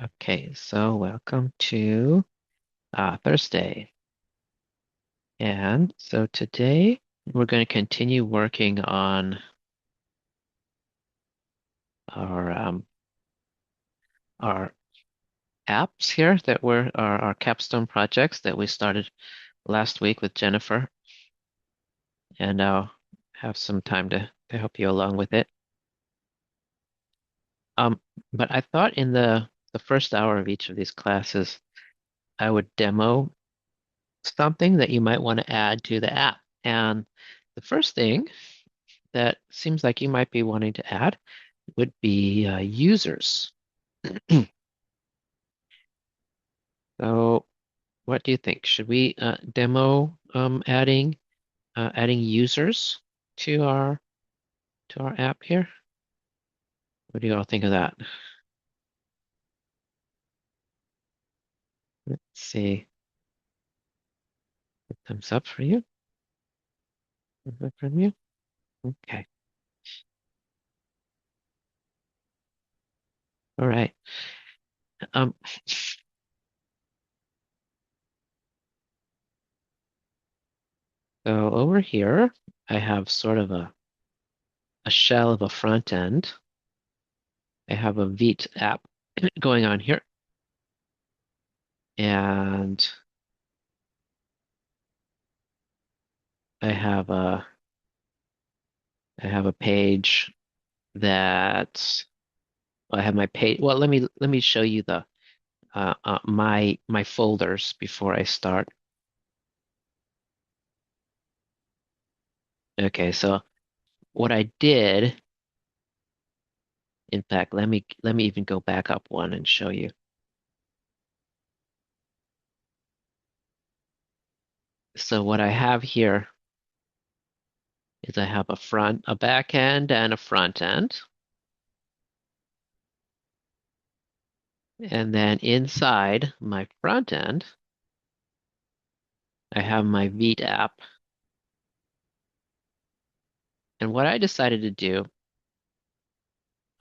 Okay, so welcome to Thursday. And so today we're going to continue working on our our apps here that were our capstone projects that we started last week with Jennifer, and I'll have some time to help you along with it. Um, but I thought in the first hour of each of these classes, I would demo something that you might want to add to the app. And the first thing that seems like you might be wanting to add would be users. So what do you think? Should we demo adding users to our app here? What do you all think of that? Let's see. Thumbs up for you. Thumbs up from you. Okay. All right. Um, so over here, I have sort of a shell of a front end. I have a VEET app going on here, and I have a I have a page that well, I have my page. Well, let me show you the my folders before I start. Okay, so what I did, in fact, let me even go back up one and show you. So what I have here is I have a back end and a front end. And then inside my front end, I have my VEET app. And what I decided to do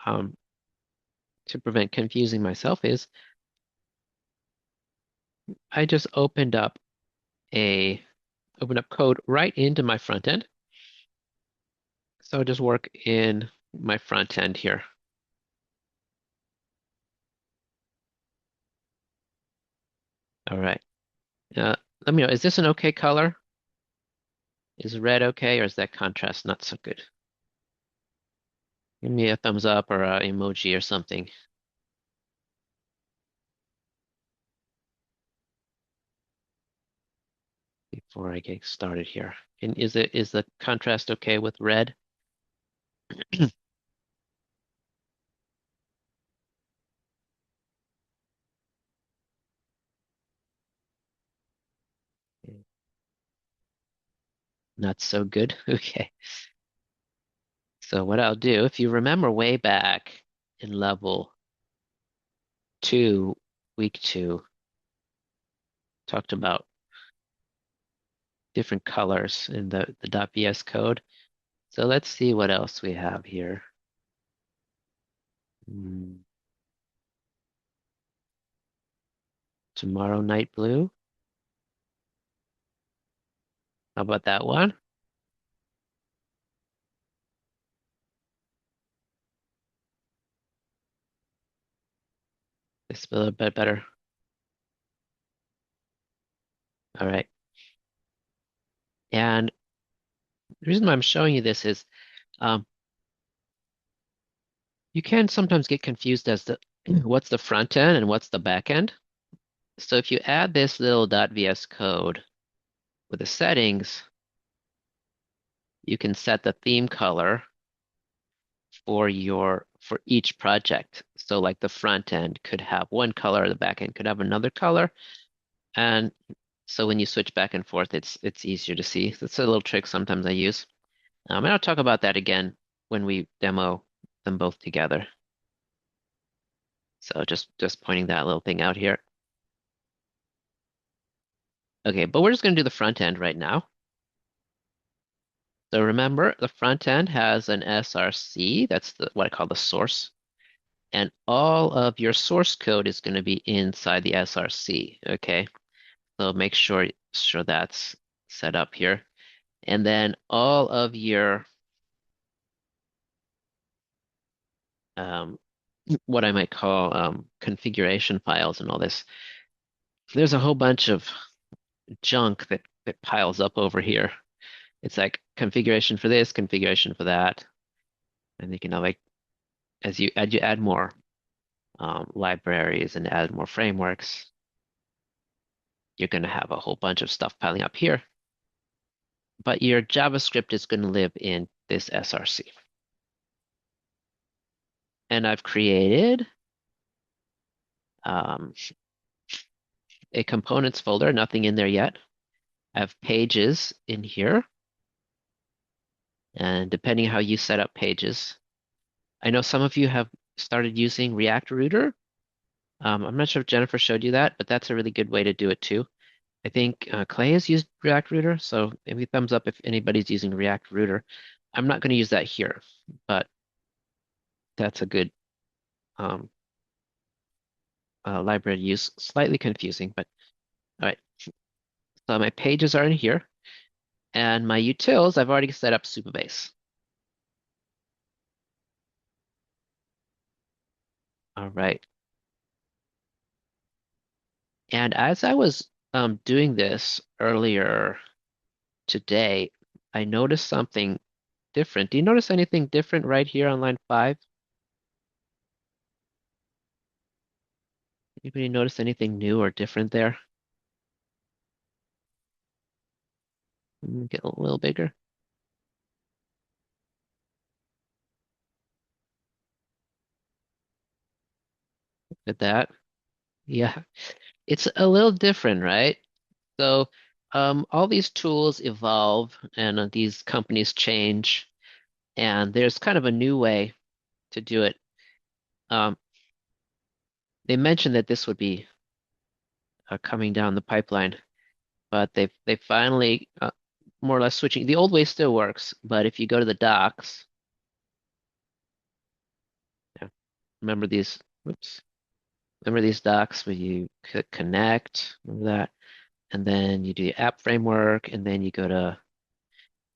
um, to prevent confusing myself is I just opened up code right into my front end. So I'll just work in my front end here. All right. Let me know, is this an okay color? Is red okay, or is that contrast not so good? Give me a thumbs up or an emoji or something before I get started here. And is the contrast okay with red? Not so good. Okay. So what I'll do, if you remember way back in level 2, week 2, talked about different colors in the .vs code. So let's see what else we have here. Hmm, Tomorrow Night Blue. How about that one? It's a little bit better. All right. And the reason why I'm showing you this is um, you can sometimes get confused as to what's the front end and what's the back end. So if you add this little .vs code with the settings, you can set the theme color for each project. So like the front end could have one color, the back end could have another color. And so when you switch back and forth, it's easier to see. That's a little trick sometimes I use. And I'll talk about that again when we demo them both together. So just pointing that little thing out here. Okay, but we're just going to do the front end right now. So remember, the front end has an SRC. That's what I call the source. and all of your source code is going to be inside the SRC. Okay, so make sure that's set up here, and then all of your um, what I might call configuration files and all this. There's a whole bunch of junk that piles up over here. It's like configuration for this, configuration for that, and you can like as you add more libraries and add more frameworks, you're going to have a whole bunch of stuff piling up here. But your JavaScript is going to live in this SRC. And I've created um, a components folder, nothing in there yet. I have pages in here. And depending how you set up pages, I know some of you have started using React Router. I'm not sure if Jennifer showed you that, but that's a really good way to do it too. I think Clay has used React Router, so maybe thumbs up if anybody's using React Router. I'm not going to use that here, but that's a good um, library to use. Slightly confusing, but all right. So my pages are in here, and my utils, I've already set up Supabase. All right. And as I was doing this earlier today, I noticed something different. Do you notice anything different right here on line 5? Anybody notice anything new or different there? Get a little bigger. Look at that. Yeah, it's a little different, right? So, all these tools evolve and these companies change, and there's kind of a new way to do it. Um, they mentioned that this would be coming down the pipeline, but they finally more or less switching. The old way still works, but if you go to the docs, yeah, remember these, whoops, remember these docs where you click connect, remember that? And then you do the app framework, and then you go to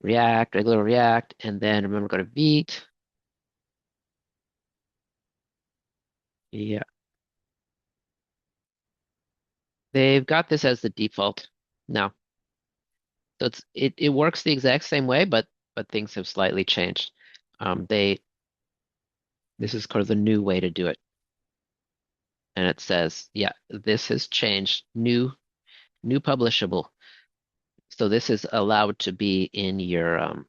React, regular React, and then remember go to VEET. Yeah, they've got this as the default now. So it works the exact same way, but things have slightly changed. They This is kind of the new way to do it. And it says, yeah, this has changed. New publishable. So this is allowed to be in your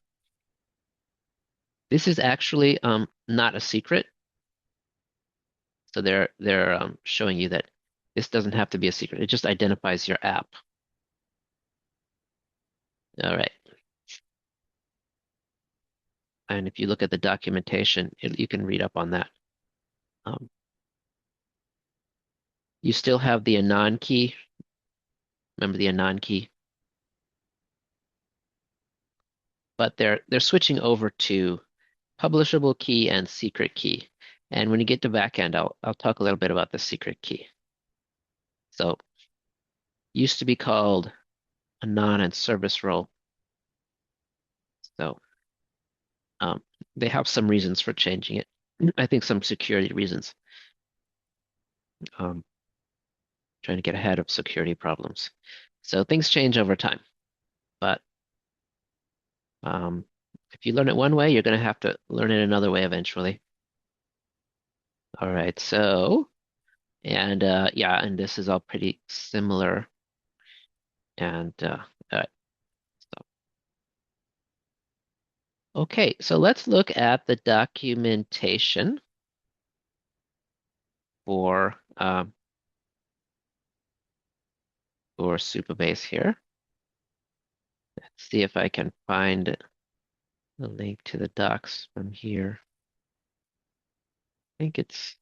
this is actually not a secret. So they're showing you that this doesn't have to be a secret. It just identifies your app. All right. And if you look at the documentation, you can read up on that. Um, you still have the anon key. Remember the anon key? But they're switching over to publishable key and secret key. And when you get to backend, I'll talk a little bit about the secret key. So used to be called anon and service role. So um, they have some reasons for changing it. I think some security reasons. Um, Trying to get ahead of security problems. So things change over time. But um, if you learn it one way, you're going to have to learn it another way eventually. All right. So, and yeah, and this is all pretty similar. And all right. So, okay, so let's look at the documentation for Supabase here. Let's see if I can find the link to the docs from here. I think it's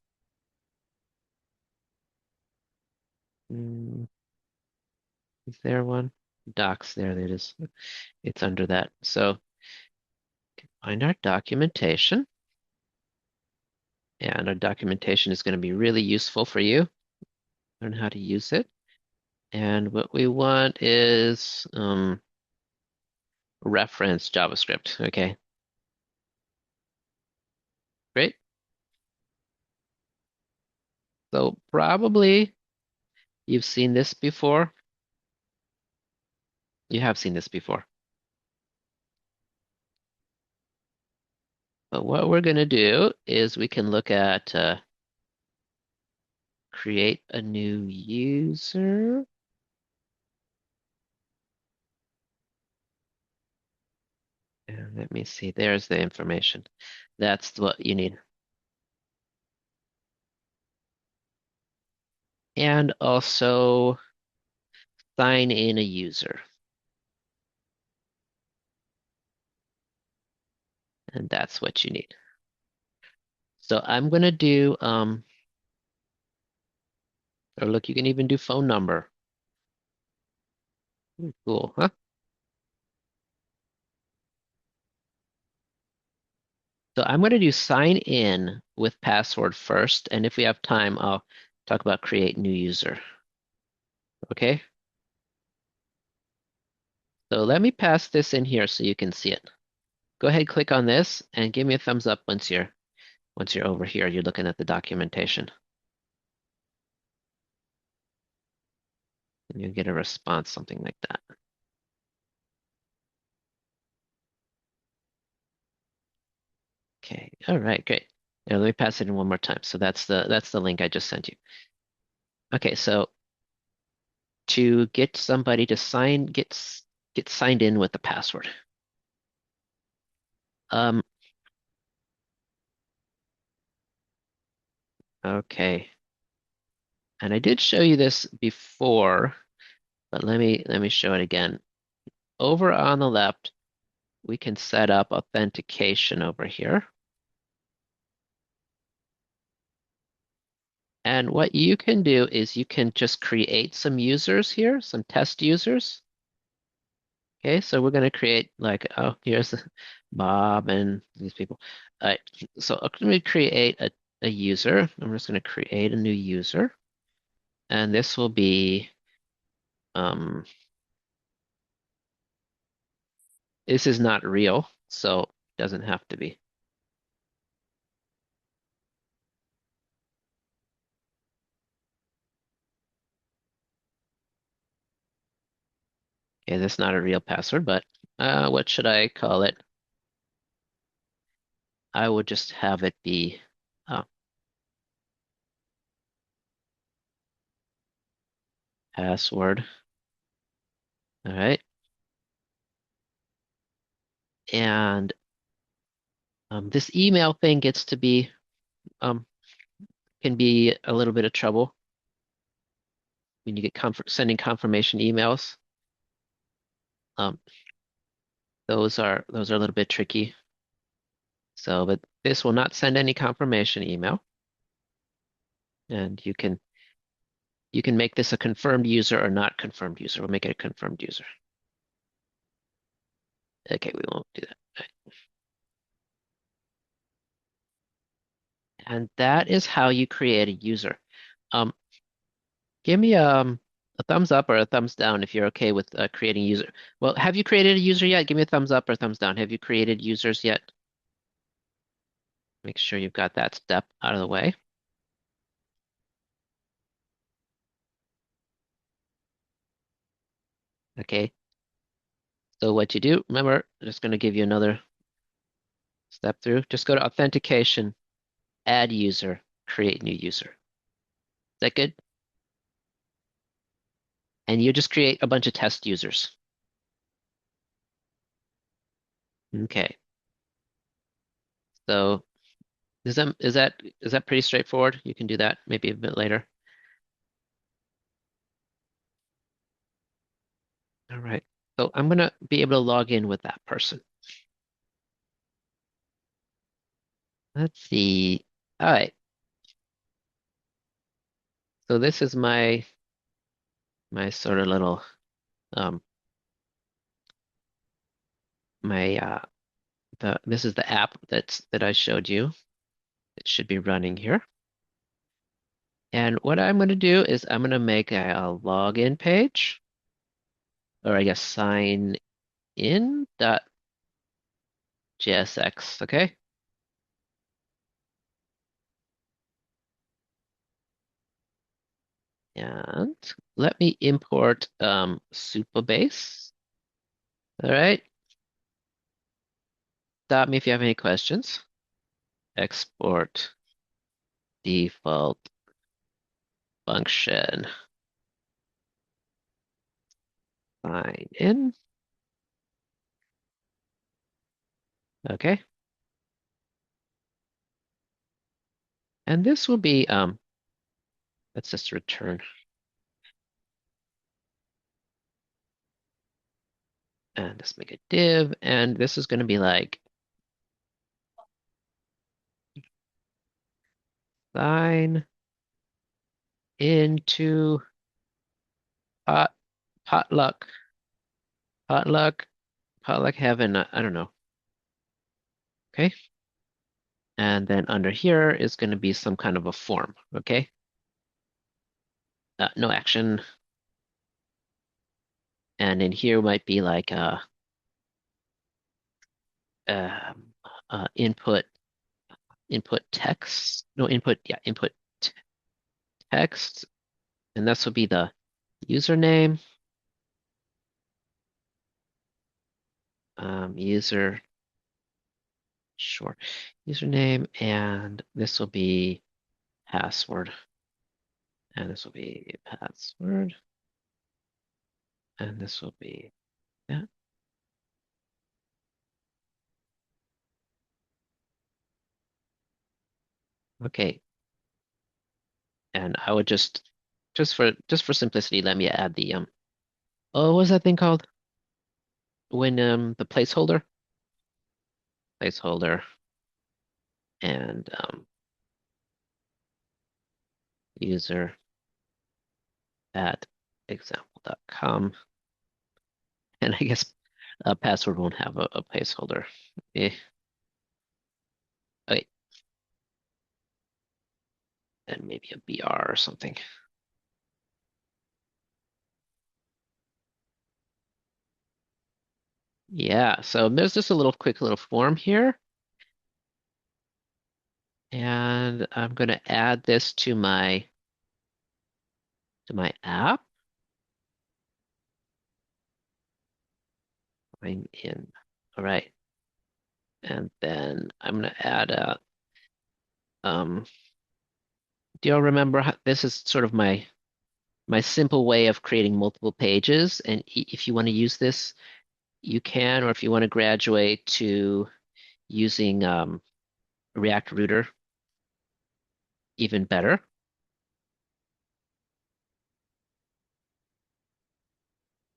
mm, is there one? Docs, there it is. It's under that. So find our documentation. And our documentation is going to be really useful for you. Learn how to use it. And what we want is reference JavaScript. Okay, great. So probably you've seen this before. You have seen this before. But what we're going to do is we can look at create a new user. And let me see, there's the information. That's what you need. And also sign in a user. And that's what you need. So I'm going to do, or look, you can even do phone number. Cool, huh? So I'm going to do sign in with password first. And if we have time, I'll talk about create new user. Okay. So let me pass this in here so you can see it. Go ahead, click on this and give me a thumbs up once you're over here, you're looking at the documentation. And you get a response, something like that. Okay, all right, great. Now let me pass it in one more time. So that's the link I just sent you. Okay, so to get somebody to get signed in with the password. Um, okay. And I did show you this before, but let me show it again. Over on the left, we can set up authentication over here. And what you can do is you can just create some users here, some test users. Okay, so we're going to create like, oh, here's Bob and these people. All right, so I'm going to create a user. I'm just going to create a new user. And this will be, um, this is not real, so it doesn't have to be. Okay, that's not a real password, but what should I call it? I would just have it be uh, password. All right. And this email thing gets to be, um, can be a little bit of trouble when you get sending confirmation emails. Um, those are a little bit tricky. So, but this will not send any confirmation email. And you can make this a confirmed user or not confirmed user. We'll make it a confirmed user. Okay, we won't do that. And that is how you create a user. Um, give me a thumbs up or a thumbs down if you're okay with creating a user. Well, have you created a user yet? Give me a thumbs up or thumbs down. Have you created users yet? Make sure you've got that step out of the way. Okay. So what you do, remember, I'm just going to give you another step through. Just go to Authentication, Add User, Create New User. Is that good? And you just create a bunch of test users. Okay. So is that pretty straightforward? You can do that maybe a bit later. All right. So I'm going to be able to log in with that person. Let's see. All right. So this is my sort of little um my this is the app that I showed you. It should be running here. And what I'm going to do is I'm going to make a login page, or I guess sign in dot JSX, okay? And let me import Supabase. All right. Stop me if you have any questions. Export default function. Sign in. Okay. And this will be let's just return. And let's make a div. And this is going to be like sign into pot potluck potluck potluck heaven. I don't know. Okay. And then under here is going to be some kind of a form. Okay. No action. And in here might be like um, input text. No input. Yeah, input text. And this will be the username. User. Sure. Username. And this will be password. And this will be password. And this will be that. Okay. And I would just for simplicity, let me add the oh, what was that thing called? When the placeholder and user at example.com. And I guess a password won't have a placeholder. Eh, okay, and maybe a BR or something. Yeah, so there's just a little quick little form here. And I'm going to add this to my app. Sign in. All right. And then I'm going to add a do you all remember how, this is sort of my simple way of creating multiple pages. And if you want to use this, you can, or if you want to graduate to using React Router, even better.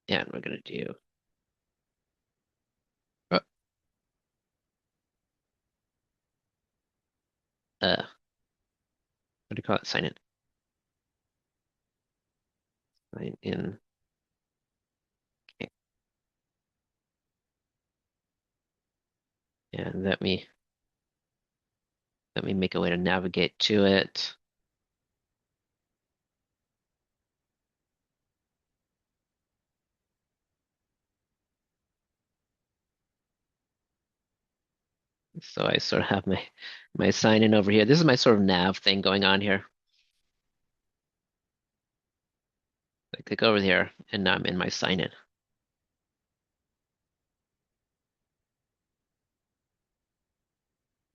And we're going to do, uh, what do you call it? Sign in. Sign in. Okay. And let me make a way to navigate to it. So I sort of have my sign in over here. This is my sort of nav thing going on here. I click over here and now I'm in my sign in.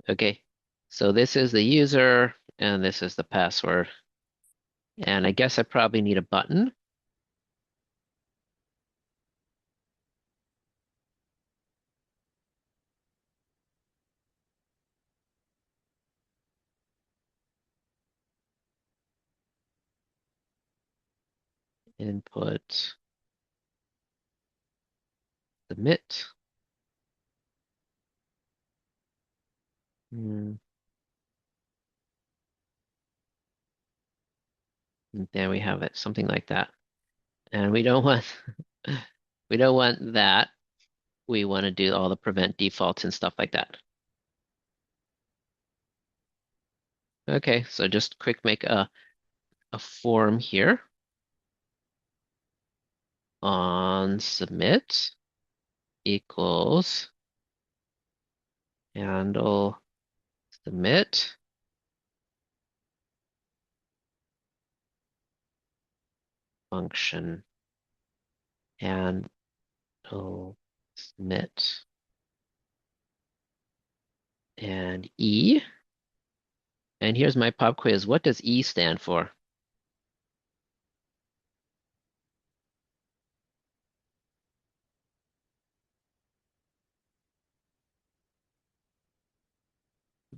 Okay. So this is the user and this is the password. And I guess I probably need a button. Input, submit. Hmm. And there we have it, something like that. And we don't want we don't want that. We want to do all the prevent defaults and stuff like that. Okay, so just quick make a form here on submit equals handle submit function handle submit and E. And here's my pop quiz. What does E stand for?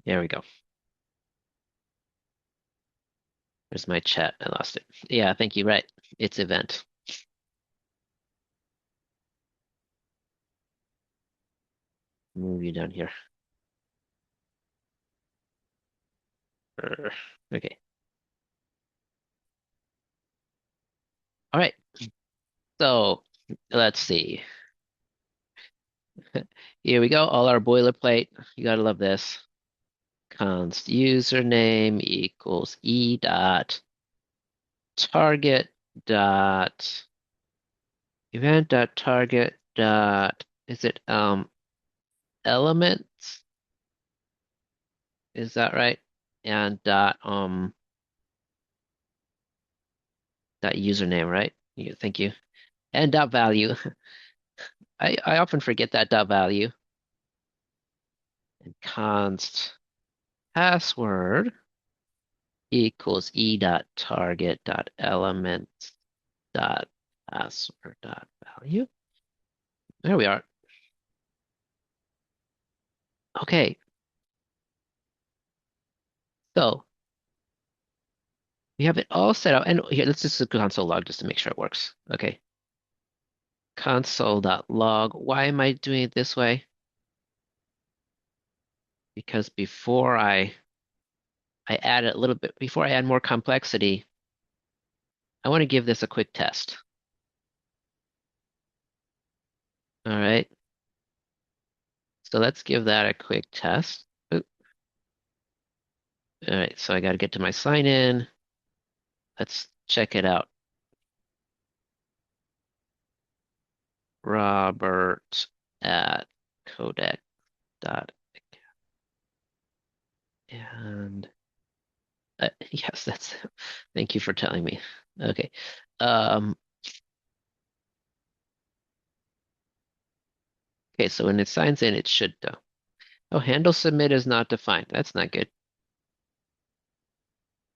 There we go. There's my chat. I lost it. Yeah, thank you. Right. It's event. Move you down here. Okay. All right. So let's see. Here we go. All our boilerplate. You gotta love this. Const username equals e dot target dot event dot target dot is it elements? Is that right? And dot username, right? Thank you. And dot value. I often forget that dot value. And const password equals e dot target dot elements dot password dot value. There we are. Okay, so we have it all set up. And here, let's just do console log just to make sure it works. Okay, console.log. Why am I doing it this way? Because before I add a little bit, before I add more complexity, I want to give this a quick test. All right, so let's give that a quick test. Oop. All right, so I got to get to my sign in. Let's check it out. Robert at codec dot and yes, that's thank you for telling me. Okay. Um, okay, so when it signs in, it should oh, handle submit is not defined. That's not good.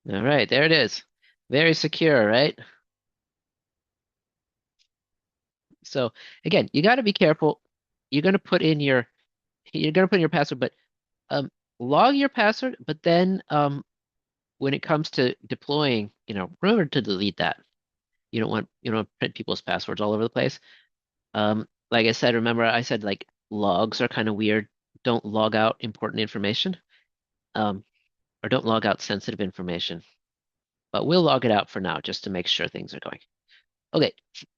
All right, there it is. Very secure, right? So again, you got to be careful. You're gonna put in your you're gonna put in your password, but um, log your password. But then when it comes to deploying, remember to delete that. You don't want print people's passwords all over the place. Like I said, remember I said like logs are kind of weird. Don't log out important information, um, or don't log out sensitive information. But we'll log it out for now just to make sure things are going. Okay,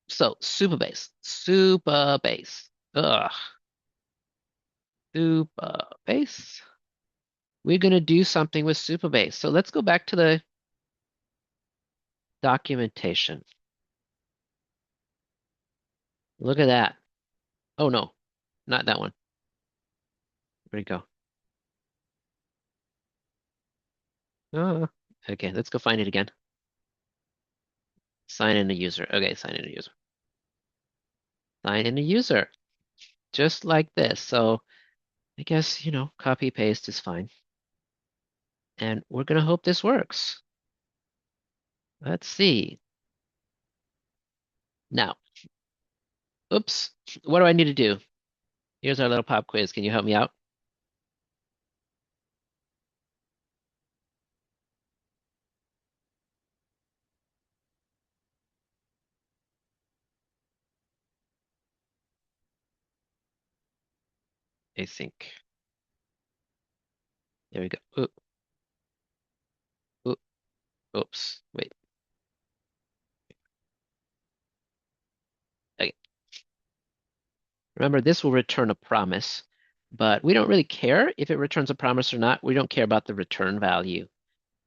so Supabase. Supabase. Ugh. Supabase. We're gonna do something with Supabase. So let's go back to the documentation. Look at that. Oh no, not that one. Where'd it go? Oh, okay, let's go find it again. Sign in a user. Okay, sign in a user. Sign in a user. Just like this. So I guess, copy paste is fine. And we're gonna hope this works. Let's see. Now, oops, what do I need to do? Here's our little pop quiz. Can you help me out? Async. There we go. Oop, oop, oops. Wait. Okay. Remember, this will return a promise, but we don't really care if it returns a promise or not. We don't care about the return value.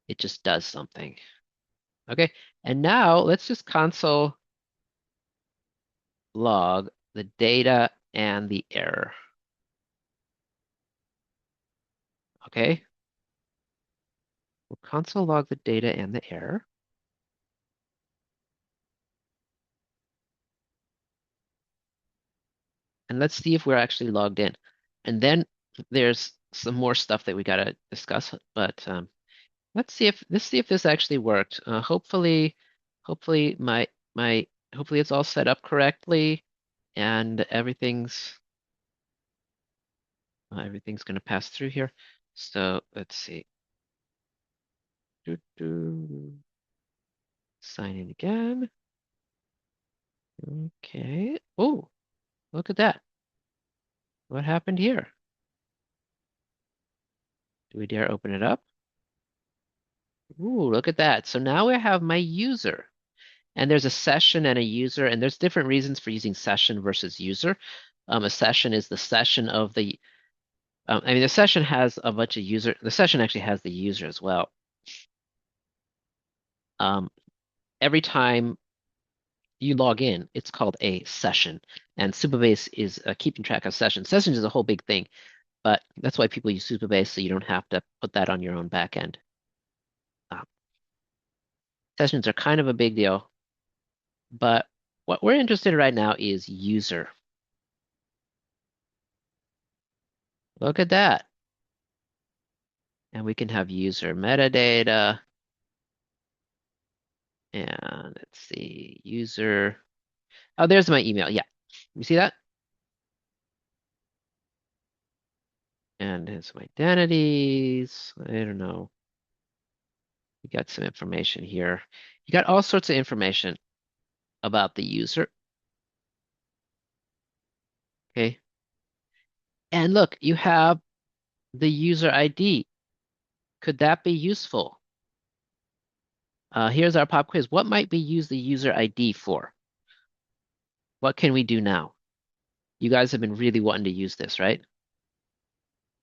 It just does something. Okay, and now let's just console log the data and the error. Okay, we'll console log the data and the error. And let's see if we're actually logged in. And then there's some more stuff that we gotta discuss, but let's see if this actually worked. Hopefully hopefully it's all set up correctly, and everything's gonna pass through here. So let's see. Sign in again. Okay. Oh, look at that. What happened here? Do we dare open it up? Ooh, look at that. So now I have my user. And there's a session and a user, and there's different reasons for using session versus user. A session is the session of the, I mean, the session has a bunch of the session actually has the user as well. Um, every time you log in, it's called a session, and Supabase is keeping track of sessions. Sessions is a whole big thing, but that's why people use Supabase, so you don't have to put that on your own backend. Uh, Sessions are kind of a big deal, but what we're interested in right now is user. Look at that. And we can have user metadata. And let's see, user. Oh, there's my email. Yeah. You see that? And here's my identities. I don't know. You got some information here. You got all sorts of information about the user. Okay. And look, you have the user ID. Could that be useful? Here's our pop quiz. What might we use the user ID for? What can we do now? You guys have been really wanting to use this, right?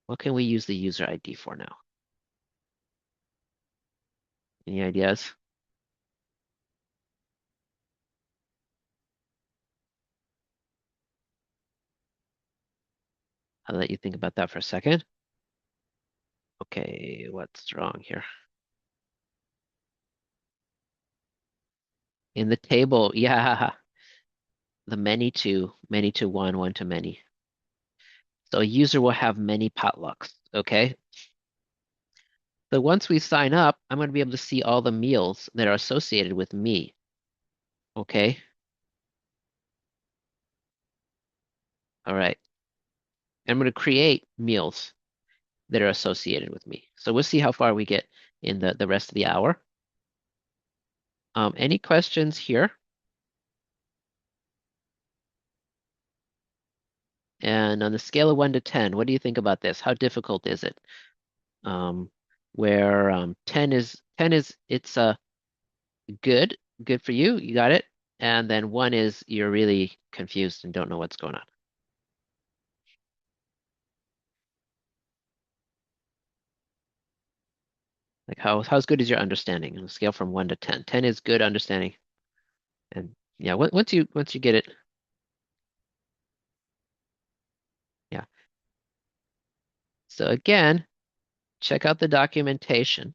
What can we use the user ID for now? Any ideas? I'll let you think about that for a second. Okay, what's wrong here? In the table, yeah, the many to one, one to many. So a user will have many potlucks, okay? So once we sign up, I'm going to be able to see all the meals that are associated with me, okay? All right. I'm going to create meals that are associated with me. So we'll see how far we get in the rest of the hour. Any questions here? And on the scale of 1 to 10, what do you think about this? How difficult is it? Um, where 10 is it's good for you, you got it. And then 1 is you're really confused and don't know what's going on. Like how's good is your understanding on a scale from 1 to 10? 10 is good understanding. And yeah, once you get it, yeah. So again, check out the documentation.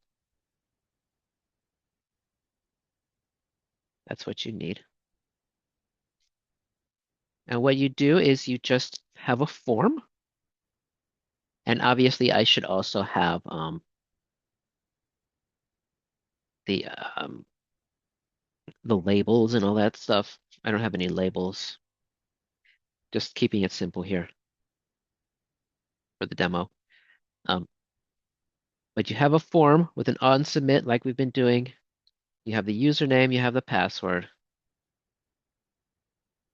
That's what you need. And what you do is you just have a form. And obviously I should also have the um the labels and all that stuff. I don't have any labels. Just keeping it simple here for the demo. Um, but you have a form with an on submit like we've been doing. You have the username, you have the password.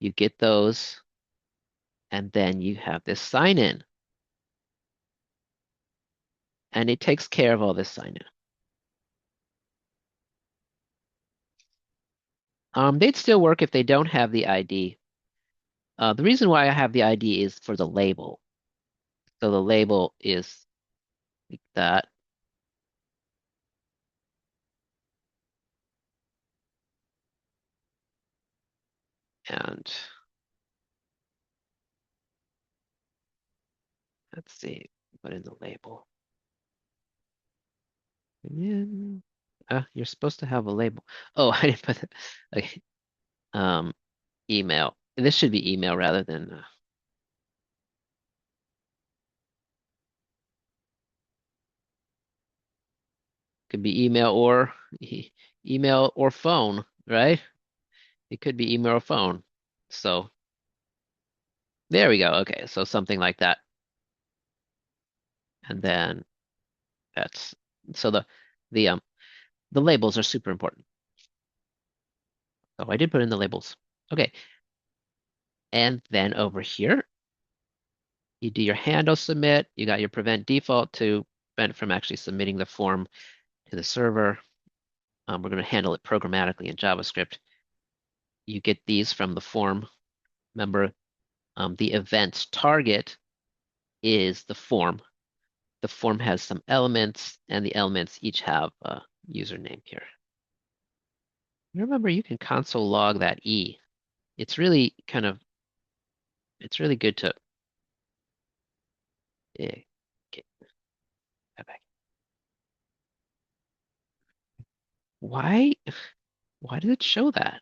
You get those, and then you have this sign in. And it takes care of all this sign in. They'd still work if they don't have the ID. The reason why I have the ID is for the label. So the label is like that. And let's see, put in the label. And you're supposed to have a label. Oh, I didn't put it. Okay. Um, email. And this should be email rather than could be email or phone, right? It could be email or phone. So there we go. Okay, so something like that. And then that's so the the labels are super important. So I did put in the labels. Okay, and then over here, you do your handle submit. You got your prevent default to prevent from actually submitting the form to the server. We're going to handle it programmatically in JavaScript. You get these from the form. Remember, the event's target is the form. The form has some elements, and the elements each have a username here. Remember, you can console log that E. It's really it's really good to get that back. Why, why did it show that?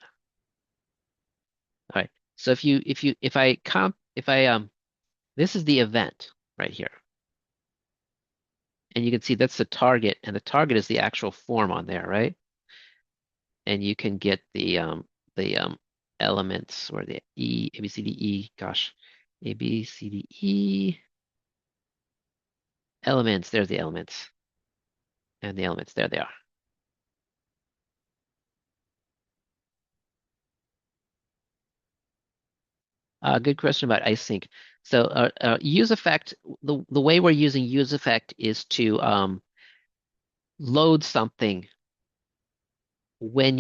All right. So if I this is the event right here. And you can see that's the target, and the target is the actual form on there, right? And you can get the elements or the E, A, B, C, D, E, gosh, A, B, C, D, E, elements, there's the elements. And the elements, there they are. Good question about async. So use effect, the way we're using use effect is to load something when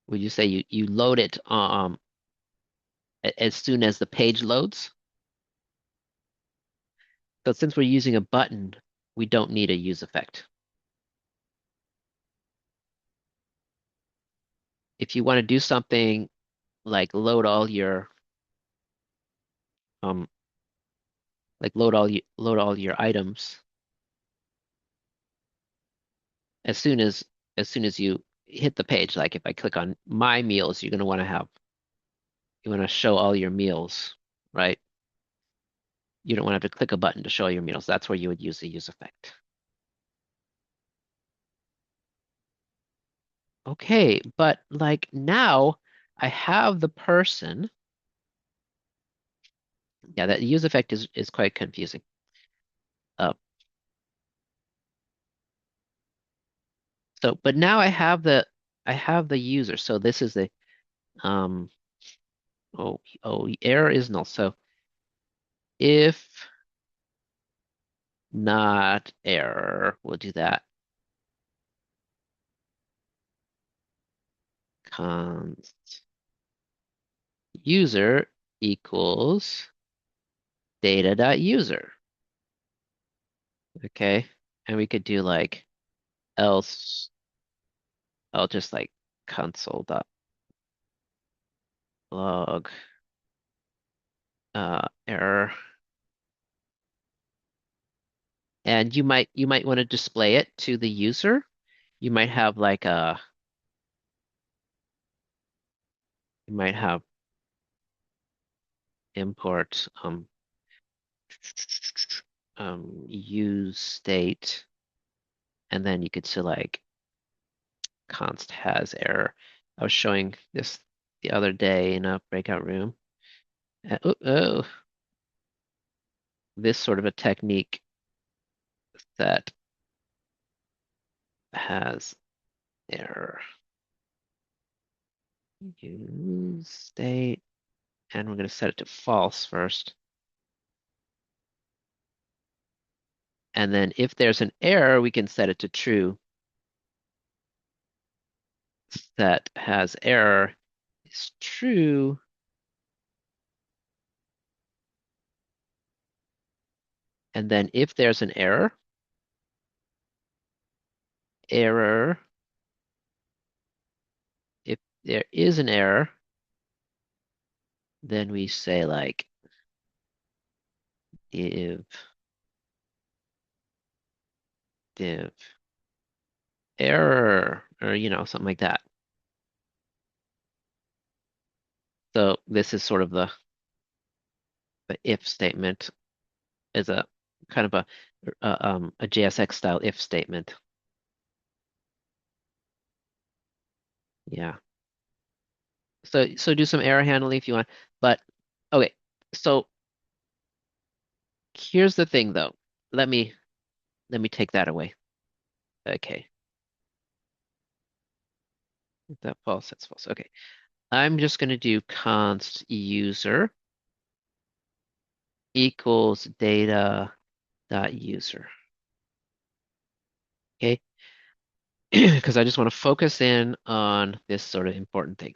would you say you load it as soon as the page loads. So since we're using a button, we don't need a use effect. If you want to do something like um load all your items as soon as you hit the page, like if I click on my meals, you're going to want to you want to show all your meals, right? You don't want to have to click a button to show your meals. That's where you would use the use effect. Okay, but like now I have the person. Yeah, that use effect is quite confusing. Uh, but now I have the user. So this is the um error is null. So if not error, we'll do that. Const user equals data.user. Okay. And we could do like else, I'll just like console.log error. And you might want to display it to the user. You might have like a you might have import use state, and then you could select const has error. I was showing this the other day in a breakout room. This sort of a technique that has error. Use state, and we're going to set it to false first. And then if there's an error, we can set it to true. Set has error is true. And then if there's an error there is an error, then we say like div div error, or something like that. So this is sort of the if statement, is a kind of a JSX style if statement. Yeah. So do some error handling if you want. But okay, so here's the thing though. Let me take that away. Okay. Is that false? That's false. Okay. I'm just going to do const user equals data dot user. Okay. Because I just want to focus in on this sort of important thing.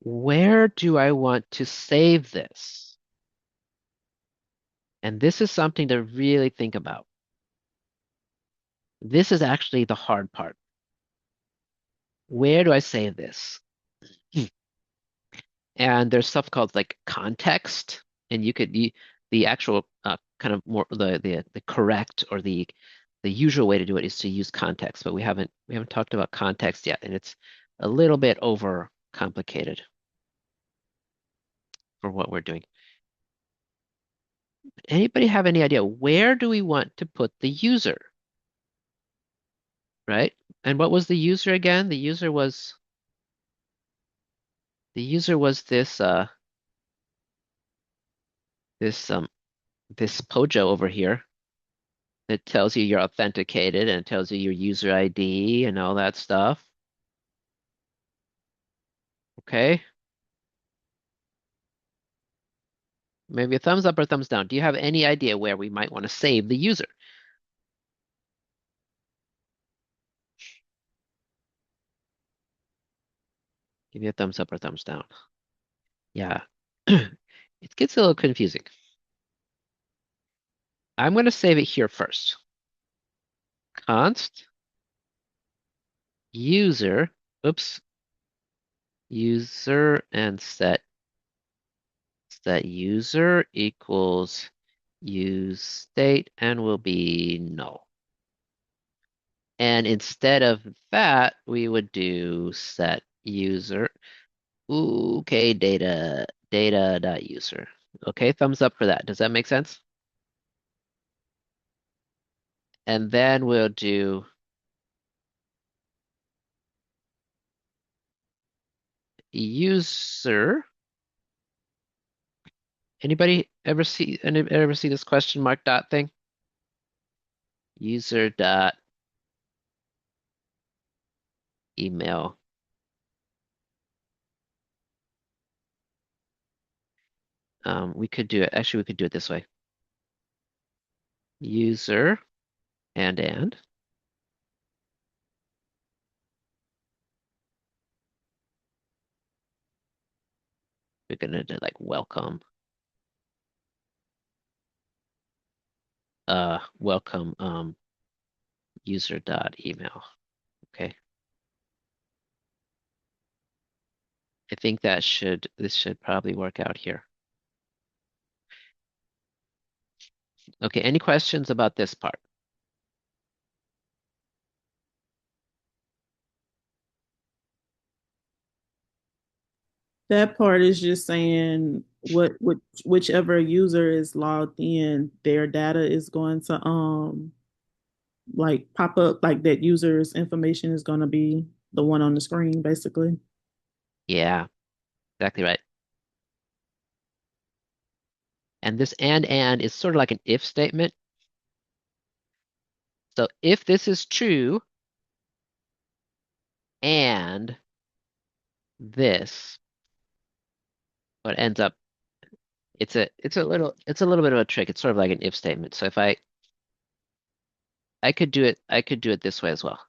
Where do I want to save this? And this is something to really think about. This is actually the hard part. Where do I save this? And there's stuff called like context, and the actual kind of more the correct or the usual way to do it is to use context, but we haven't talked about context yet, and it's a little bit over complicated for what we're doing. Anybody have any idea where do we want to put the user, right? And what was the user again? The user was this Pojo over here that tells you you're authenticated and it tells you your user ID and all that stuff. Okay. Maybe a thumbs up or thumbs down. Do you have any idea where we might want to save the user? Give me a thumbs up or thumbs down. Yeah. It gets a little confusing. I'm going to save it here first. Const user, oops, user and set user equals use state and will be null. And instead of that, we would do set user. Okay, data user. Okay, thumbs up for that. Does that make sense? And then we'll do user. Anybody ever see this question mark dot thing? User dot email. We could do it. Actually, we could do it this way. User and we're gonna do like welcome. Welcome user dot email. Okay. I think this should probably work out here. Okay, any questions about this part? That part is just saying whichever user is logged in, their data is going to like pop up, like that user's information is going to be the one on the screen, basically. Yeah, exactly right. And this and is sort of like an if statement. So if this is true and this, what ends up, it's a little bit of a trick. It's sort of like an if statement. So if I could do it this way as well.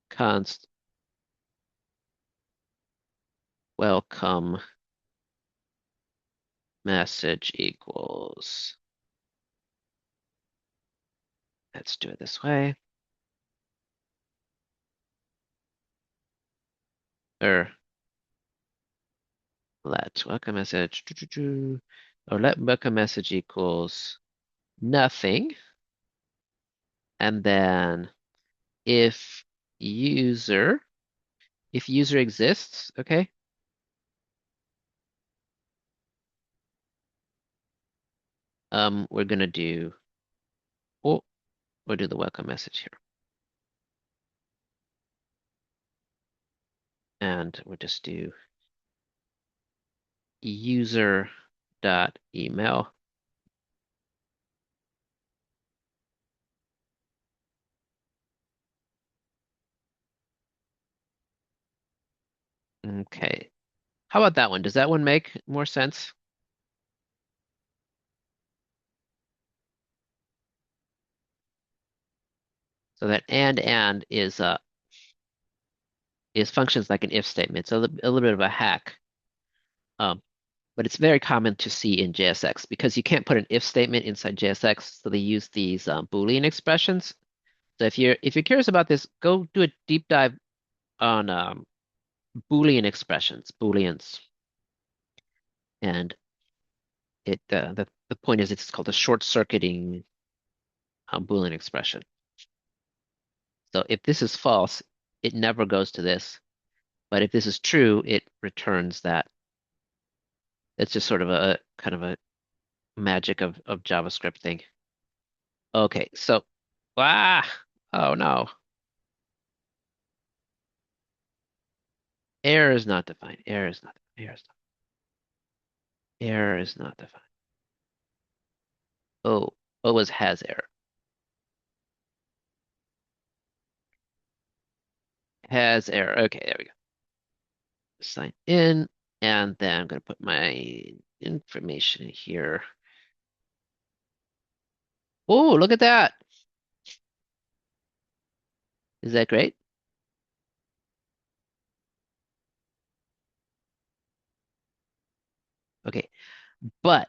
Const welcome message equals. Let's do it this way. or let welcome message, or let welcome message equals nothing. And then if user, if user exists, okay, we're gonna do, oh, we'll do the welcome message here. And we'll just do user dot email. Okay. How about that one? Does that one make more sense? So that and is functions like an if statement. So a little bit of a hack. Um, but it's very common to see in JSX because you can't put an if statement inside JSX, so they use these Boolean expressions. So if you're curious about this, go do a deep dive on Boolean expressions, Booleans, and the point is it's called a short-circuiting Boolean expression. So if this is false, it never goes to this. But if this is true, it returns that. It's just sort of a kind of a magic of JavaScript thing. Okay, so ah, oh no, error is not defined. Error is not. Error is not. Error is not defined. Oh, oh, was has error. Has error. Okay, there we go. Sign in, and then I'm gonna put my information here. Oh, look at that. Is that great? Okay, but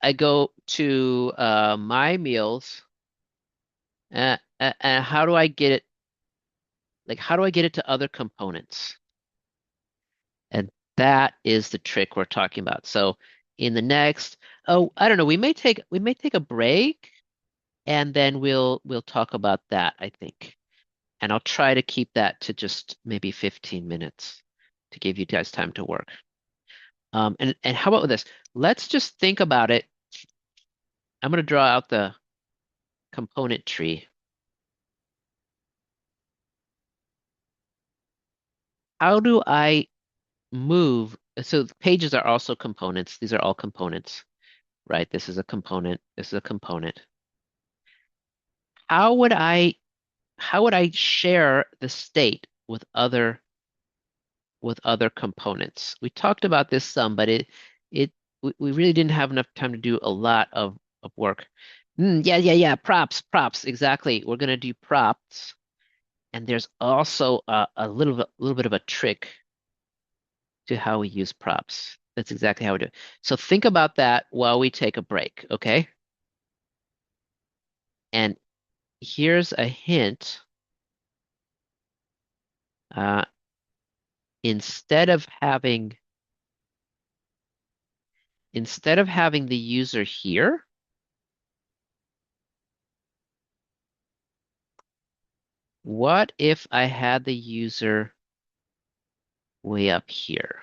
I go to my meals, and how do I get it? Like, how do I get it to other components? And that is the trick we're talking about. So in the next, oh, I don't know, we may take a break and then we'll talk about that, I think. And I'll try to keep that to just maybe 15 minutes to give you guys time to work. And how about this? Let's just think about it. I'm going to draw out the component tree. How do I move? So pages are also components. These are all components, right? This is a component. This is a component. How would I how would I share the state with other components? We talked about this some, but it we really didn't have enough time to do a lot of work. Yeah. Props. Exactly. We're gonna do props, and there's also a little bit of a trick to how we use props. That's exactly how we do it. So think about that while we take a break, okay? And here's a hint. Uh, instead of having the user here, what if I had the user way up here?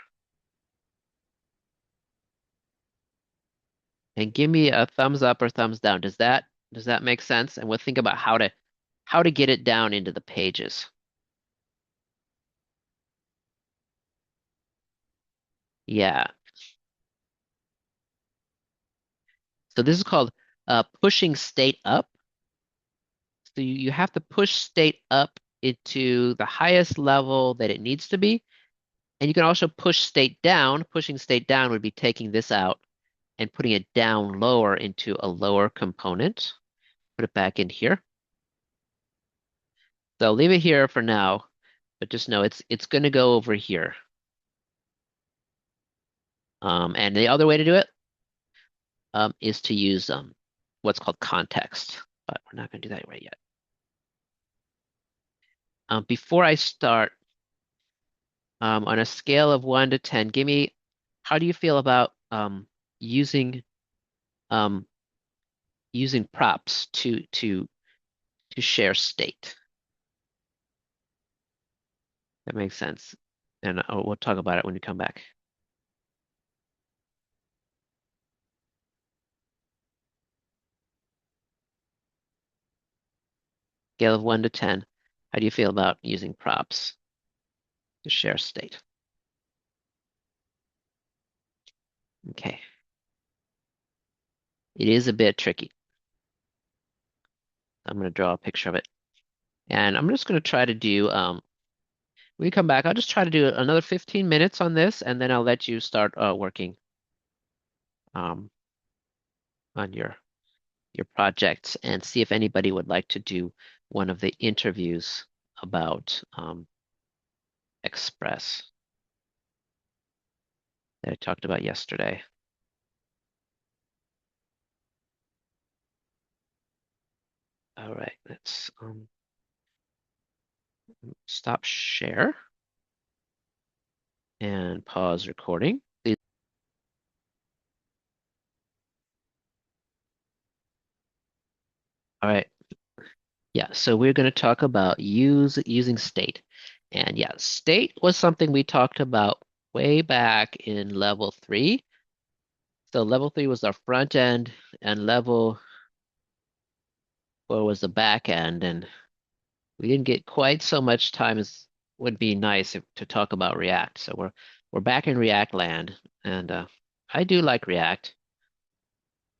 And give me a thumbs up or thumbs down. Does that make sense? And we'll think about how to get it down into the pages. Yeah. So this is called pushing state up. So you have to push state up into the highest level that it needs to be. And you can also push state down. Pushing state down would be taking this out and putting it down lower into a lower component. Put it back in here. So leave it here for now, but just know it's going to go over here. And the other way to do it is to use what's called context, but we're not going to do that right yet. Before I start, On a scale of 1 to 10, how do you feel about using um, using props to share state? That makes sense. And we'll talk about it when we come back. Scale of 1 to 10, how do you feel about using props to share state? Okay. It is a bit tricky. I'm going to draw a picture of it. And I'm just going to try to do, when we come back, I'll just try to do another 15 minutes on this, and then I'll let you start working um, on your projects and see if anybody would like to do one of the interviews about Express that I talked about yesterday. All right, let's stop share and pause recording. Please. All right. Yeah, so we're going to talk about using state. And yeah, state was something we talked about way back in level 3. So level 3 was our front end, and level 4 was the back end. And we didn't get quite so much time as would be nice to talk about React. So we're back in React land, and I do like React.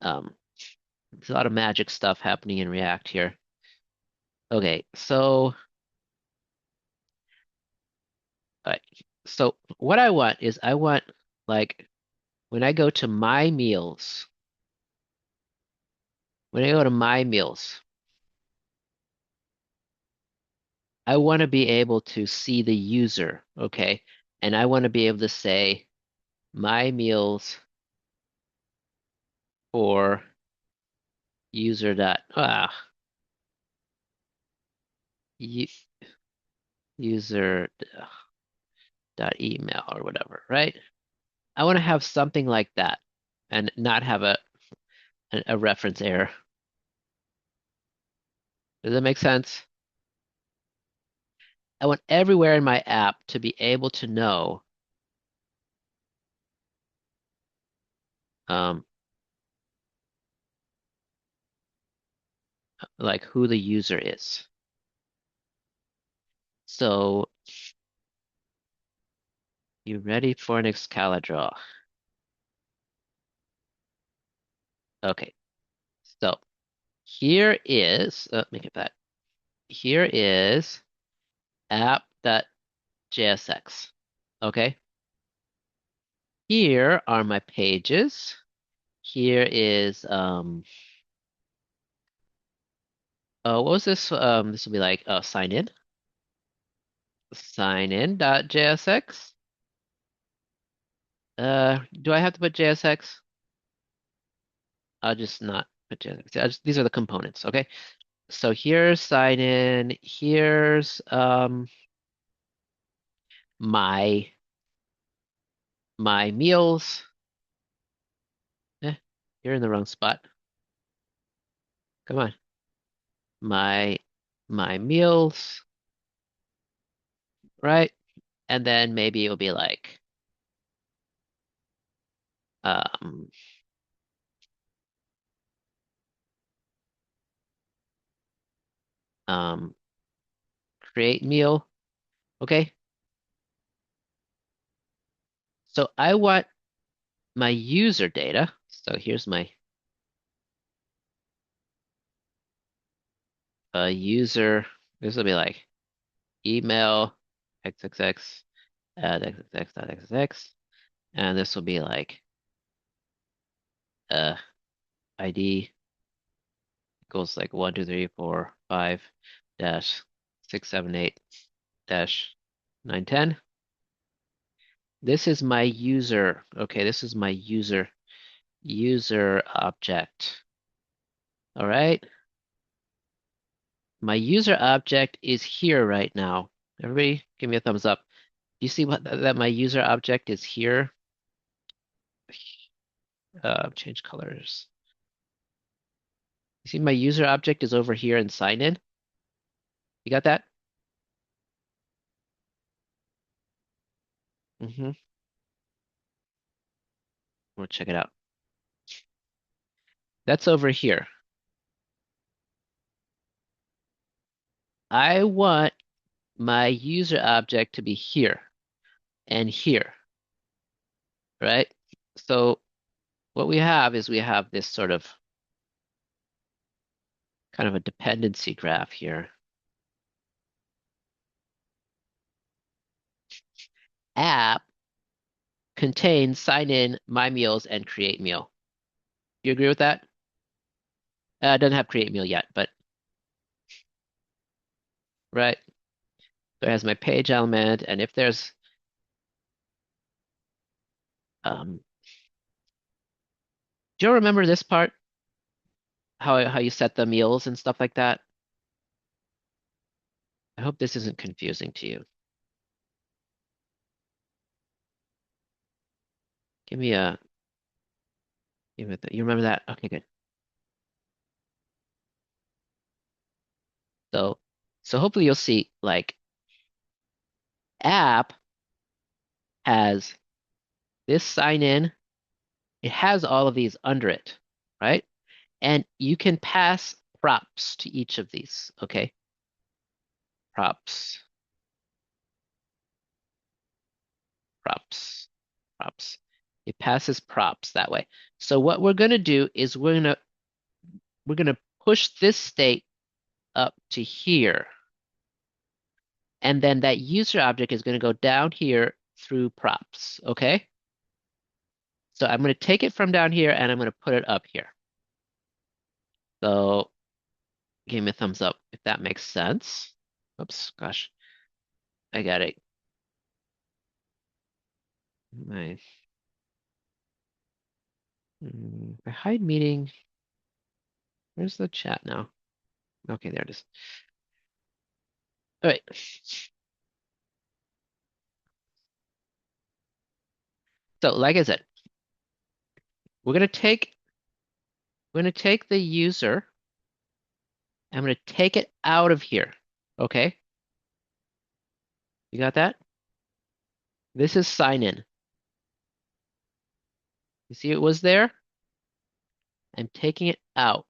Um, there's a lot of magic stuff happening in React here. Okay, so all right. So what I want is I want like when I go to my meals, when I go to my meals, I want to be able to see the user, okay? And I want to be able to say my meals for user dot u- user dot email or whatever, right? I want to have something like that and not have a reference error. Does that make sense? I want everywhere in my app to be able to know um, like who the user is. So you ready for an Excalibur? Okay, so here is, make it that. Here is app.jsx. Okay, here are my pages. Here is, what was this? This will be like, sign in. Sign in.jsx. Do I have to put JSX? I'll just not put JSX. These are the components, okay? So here's sign in. Here's my my meals. Eh, you're in the wrong spot. Come on. My my meals, right? And then maybe it'll be like um um create meal. Okay. So I want my user data. So here's my user. This will be like email xxx at xxx.xxx. And this will be like uh ID equals like 1 2 3 4 5 dash 6 7 8 dash 9 10. This is my user. Okay, this is my user object. All right. My user object is here right now. Everybody give me a thumbs up. you see that my user object is here? Change colors. You see my user object is over here in sign in? You got that? Mm-hmm. We'll check it out. That's over here. I want my user object to be here and here, right? So what we have is we have this sort of kind of a dependency graph here. App contains sign in, my meals, and create meal. You agree with that? It doesn't have create meal yet, but right. So it has my page element, and if there's um, do you remember this part? How you set the meals and stuff like that? I hope this isn't confusing to you. Give me a you remember that? Okay, good. So so hopefully you'll see like app has this sign in. It has all of these under it, right? And you can pass props to each of these, okay? Props, props, props. It passes props that way. So what we're going to do is we're going to push this state up to here. And then that user object is going to go down here through props, okay? So I'm going to take it from down here and I'm going to put it up here. So give me a thumbs up if that makes sense. Oops, gosh, I got it. My I hide meeting. Where's the chat now? Okay, there it is. All right. So like I said, we're gonna take the user. I'm gonna take it out of here. Okay, you got that? This is sign in. You see it was there? I'm taking it out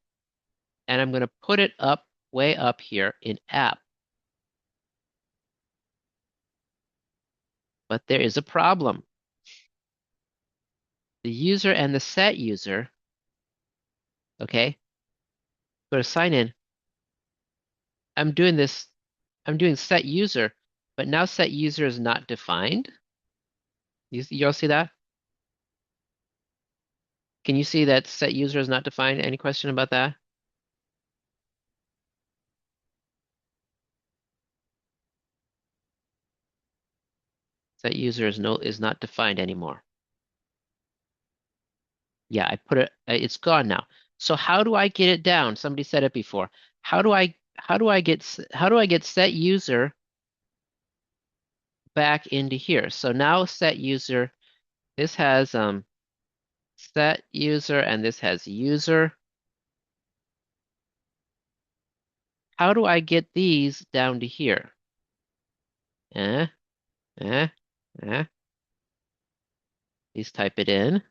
and I'm gonna put it up way up here in app. But there is a problem. The user and the set user, okay, go to sign in. I'm doing this, I'm doing set user, but now set user is not defined. You all see that? Can you see that set user is not defined? Any question about that? Set user is not defined anymore. Yeah, I put it, it's gone now. So how do I get it down? Somebody said it before. How do I get set user back into here? So now set user, this has set user and this has user. How do I get these down to here? Eh, eh, eh. Please type it in.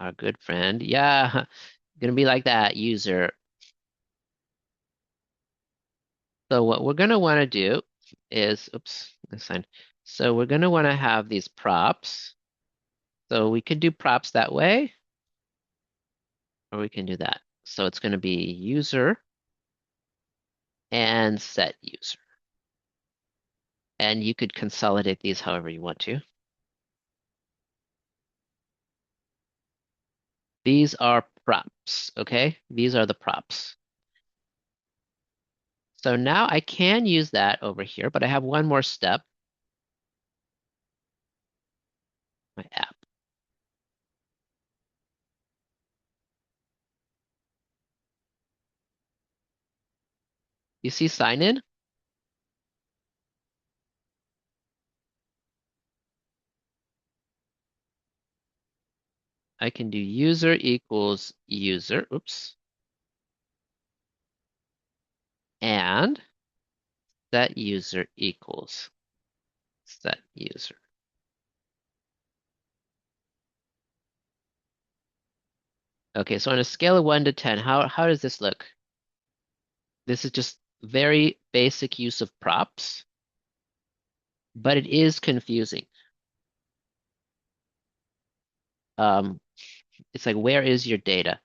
Our good friend. Yeah, gonna be like that, user. So what we're gonna want to do is, oops, this sign. So we're gonna want to have these props. So we could do props that way, or we can do that. So it's gonna be user and set user. And you could consolidate these however you want to. These are props, okay? These are the props. So now I can use that over here, but I have one more step. My app. You see sign in? I can do user equals user, oops, and set user equals set user. Okay, so on a scale of 1 to 10, how does this look? This is just very basic use of props, but it is confusing. Um, it's like, where is your data?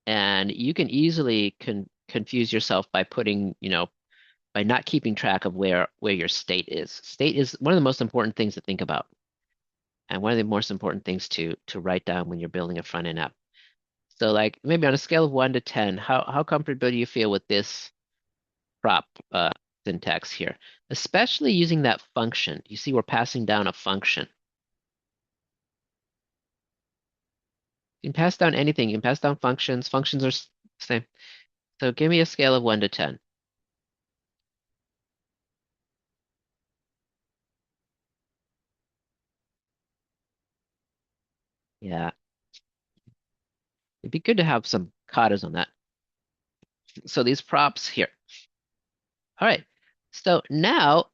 And you can easily confuse yourself by putting, by not keeping track of where your state is. State is one of the most important things to think about, and one of the most important things to write down when you're building a front end app. So like maybe on a scale of 1 to 10, how comfortable do you feel with this prop syntax here? Especially using that function. You see we're passing down a function. You can pass down anything. You can pass down functions. Functions are same. So give me a scale of 1 to 10. Yeah, it'd be good to have some katas on that. So these props here. All right. So now,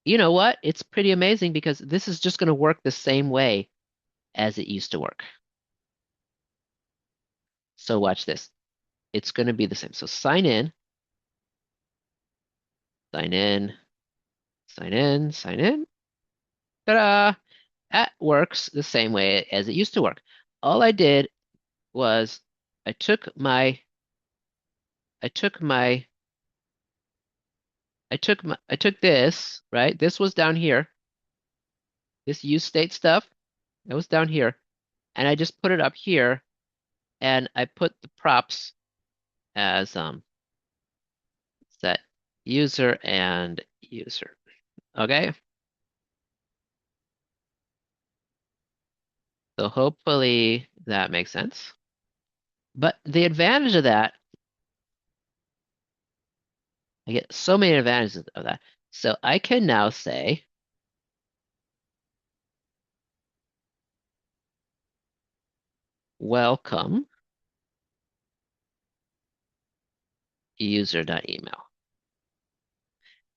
you know what? It's pretty amazing because this is just going to work the same way as it used to work. So watch this. It's going to be the same. So sign in, sign in, sign in, sign in. Ta-da! That works the same way as it used to work. All I did was I took my, I took my, I took this, right? This was down here. This use state stuff, that was down here. And I just put it up here and I put the props as set user and user. Okay? So hopefully that makes sense. But the advantage of that, I get so many advantages of that. So I can now say, welcome user.email.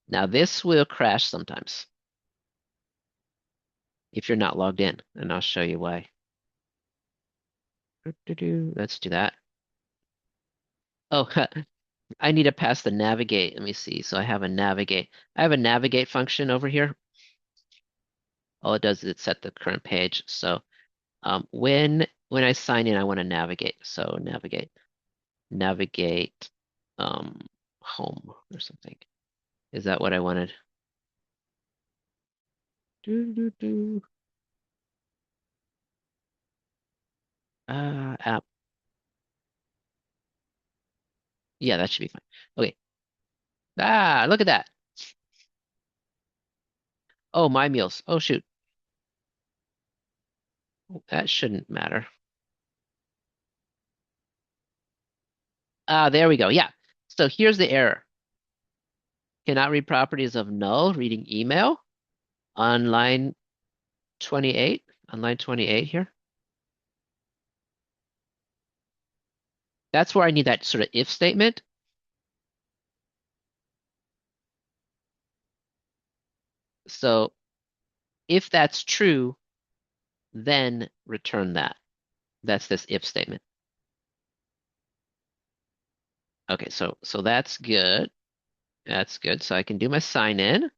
Now this will crash sometimes if you're not logged in, and I'll show you why. Let's do that. Oh, I need to pass the navigate. Let me see. So I have a navigate. I have a navigate function over here. All it does is it set the current page. So when I sign in, I want to navigate. So navigate um, home or something. Is that what I wanted? Do, do, do. App. Yeah, that should be fine. Okay. Look at that. Oh, my meals. Oh, shoot. That shouldn't matter. There we go. Yeah. So here's the error. Cannot read properties of null, reading email on line 28. On line 28 here. That's where I need that sort of if statement. So if that's true, then return that. That's this if statement. Okay, so that's good. That's good. So I can do my sign in.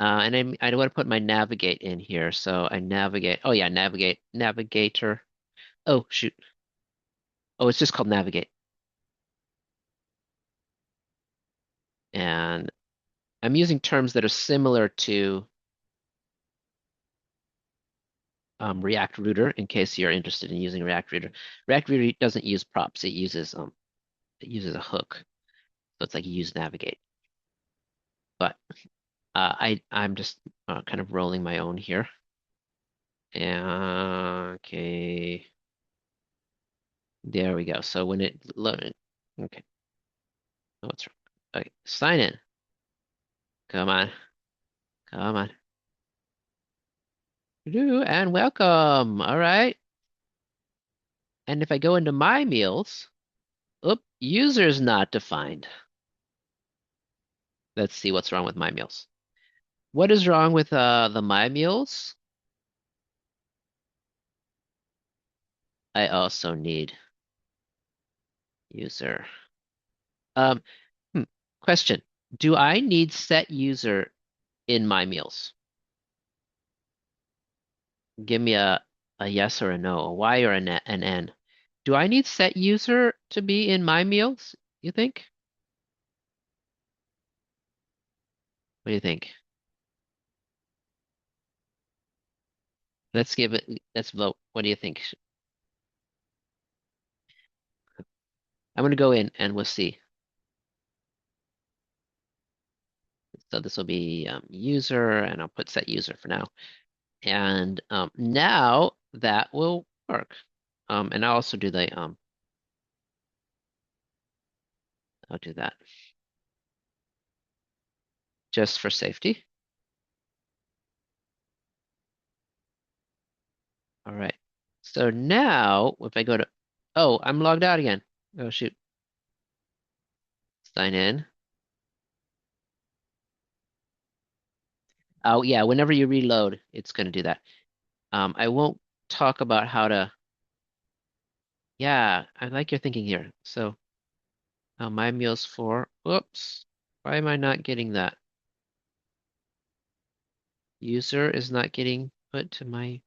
I want to put my navigate in here. So I navigate. Oh yeah, navigator. Oh shoot. Oh, it's just called navigate. And I'm using terms that are similar to React Router in case you're interested in using React Router. React Router doesn't use props. It uses a hook. So it's like you use navigate. But I'm just kind of rolling my own here. Okay, there we go. So when it loaded, okay, oh, what's wrong? Okay, sign in. Come on, come on. And welcome. All right. And if I go into my meals, oop, users not defined. Let's see what's wrong with my meals. What is wrong with the my meals? I also need user. Um, hmm, question. Do I need set user in my meals? Give me a yes or a no, a Y or an N. Do I need set user to be in my meals, you think? What do you think? Let's vote. What do you think? I'm gonna go in and we'll see. So this will be user, and I'll put set user for now. And now that will work. And I'll also do I'll do that just for safety. All right. So now if I go to, oh, I'm logged out again. Oh shoot. Sign in. Oh yeah, whenever you reload, it's gonna do that. I won't talk about how to, yeah, I like your thinking here. So my meals for, whoops, why am I not getting that? User is not getting put to my,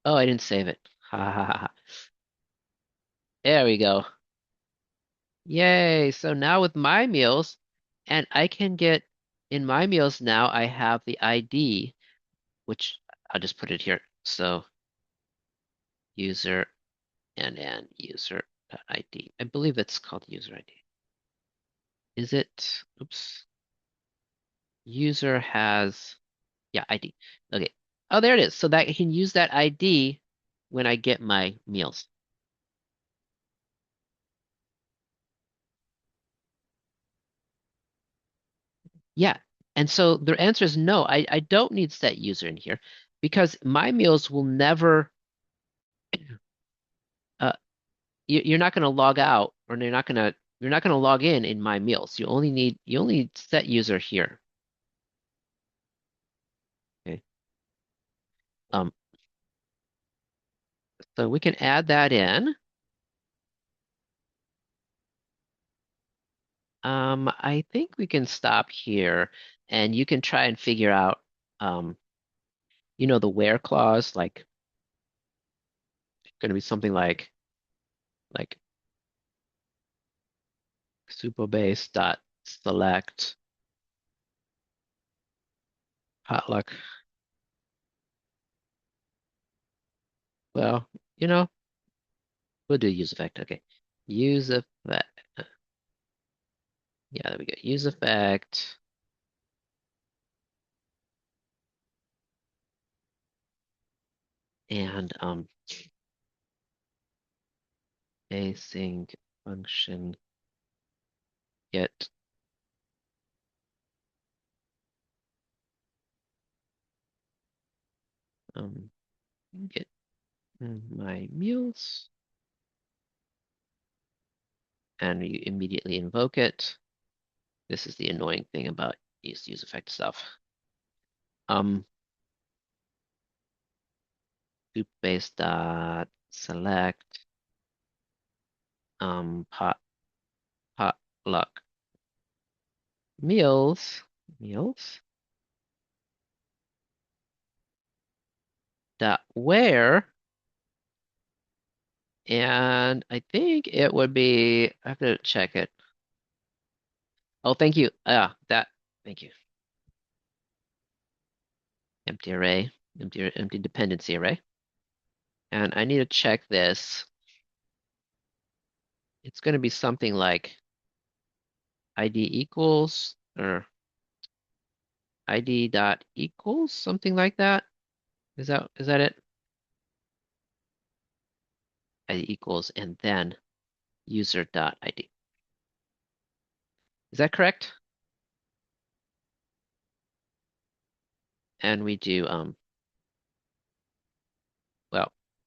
oh, I didn't save it. Ha ha ha ha. There we go. Yay. So now with my meals, and I can get in my meals now, I have the ID, which I'll just put it here. So user and user ID. I believe it's called user ID. Is it? Oops. User has, yeah, ID. Okay. Oh, there it is. So that I can use that ID when I get my meals. Yeah. And so the answer is no, I don't need set user in here because my meals will never, uh, you're not going to log out or you're not going to log in my meals. You only need set user here. Okay. Um, so we can add that in. I think we can stop here and you can try and figure out, um, the where clause, like going to be something like Supabase dot select potluck. Well, you know, we'll do use effect. Okay. Use effect. Yeah, there we go. Use effect and async function get um get my meals and you immediately invoke it. This is the annoying thing about use effect stuff. Um Supabase dot select pot potluck meals dot where, and I think it would be, I have to check it. Oh, thank you. Thank you. Empty array, empty dependency array. And I need to check this. It's going to be something like ID equals or ID dot equals, something like that. Is that it? ID equals and then user dot ID. Is that correct? And we do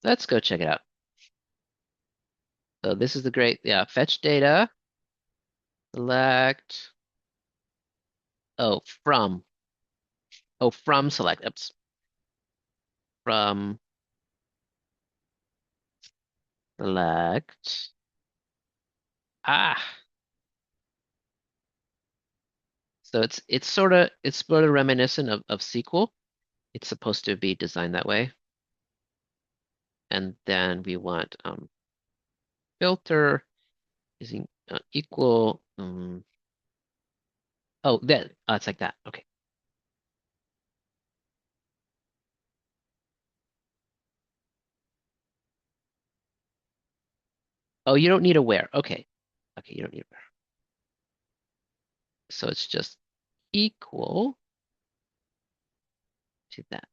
let's go check it out. So this is the great, yeah, fetch data, select, oh, from select, oops, from select, ah, so it's sort of reminiscent of SQL. It's supposed to be designed that way. And then we want filter using equal, oh, then, it's like that, okay. Oh, you don't need a where, okay. Okay, you don't need a where. So it's just equal to that.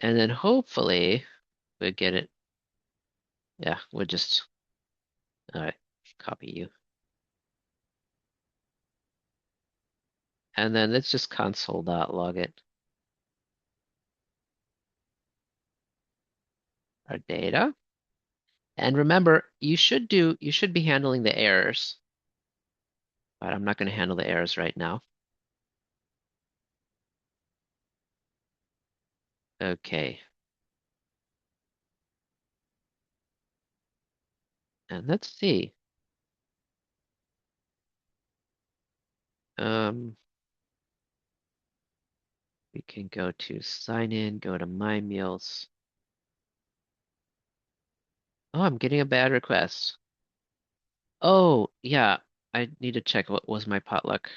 And then hopefully we'll get it. Yeah, we'll just, all right, copy you. And then let's just console.log it. Our data. And remember, you should be handling the errors, but I'm not going to handle the errors right now. Okay. And let's see. Um, we can go to sign in, go to my meals. Oh, I'm getting a bad request. Oh, yeah. I need to check what was my potluck.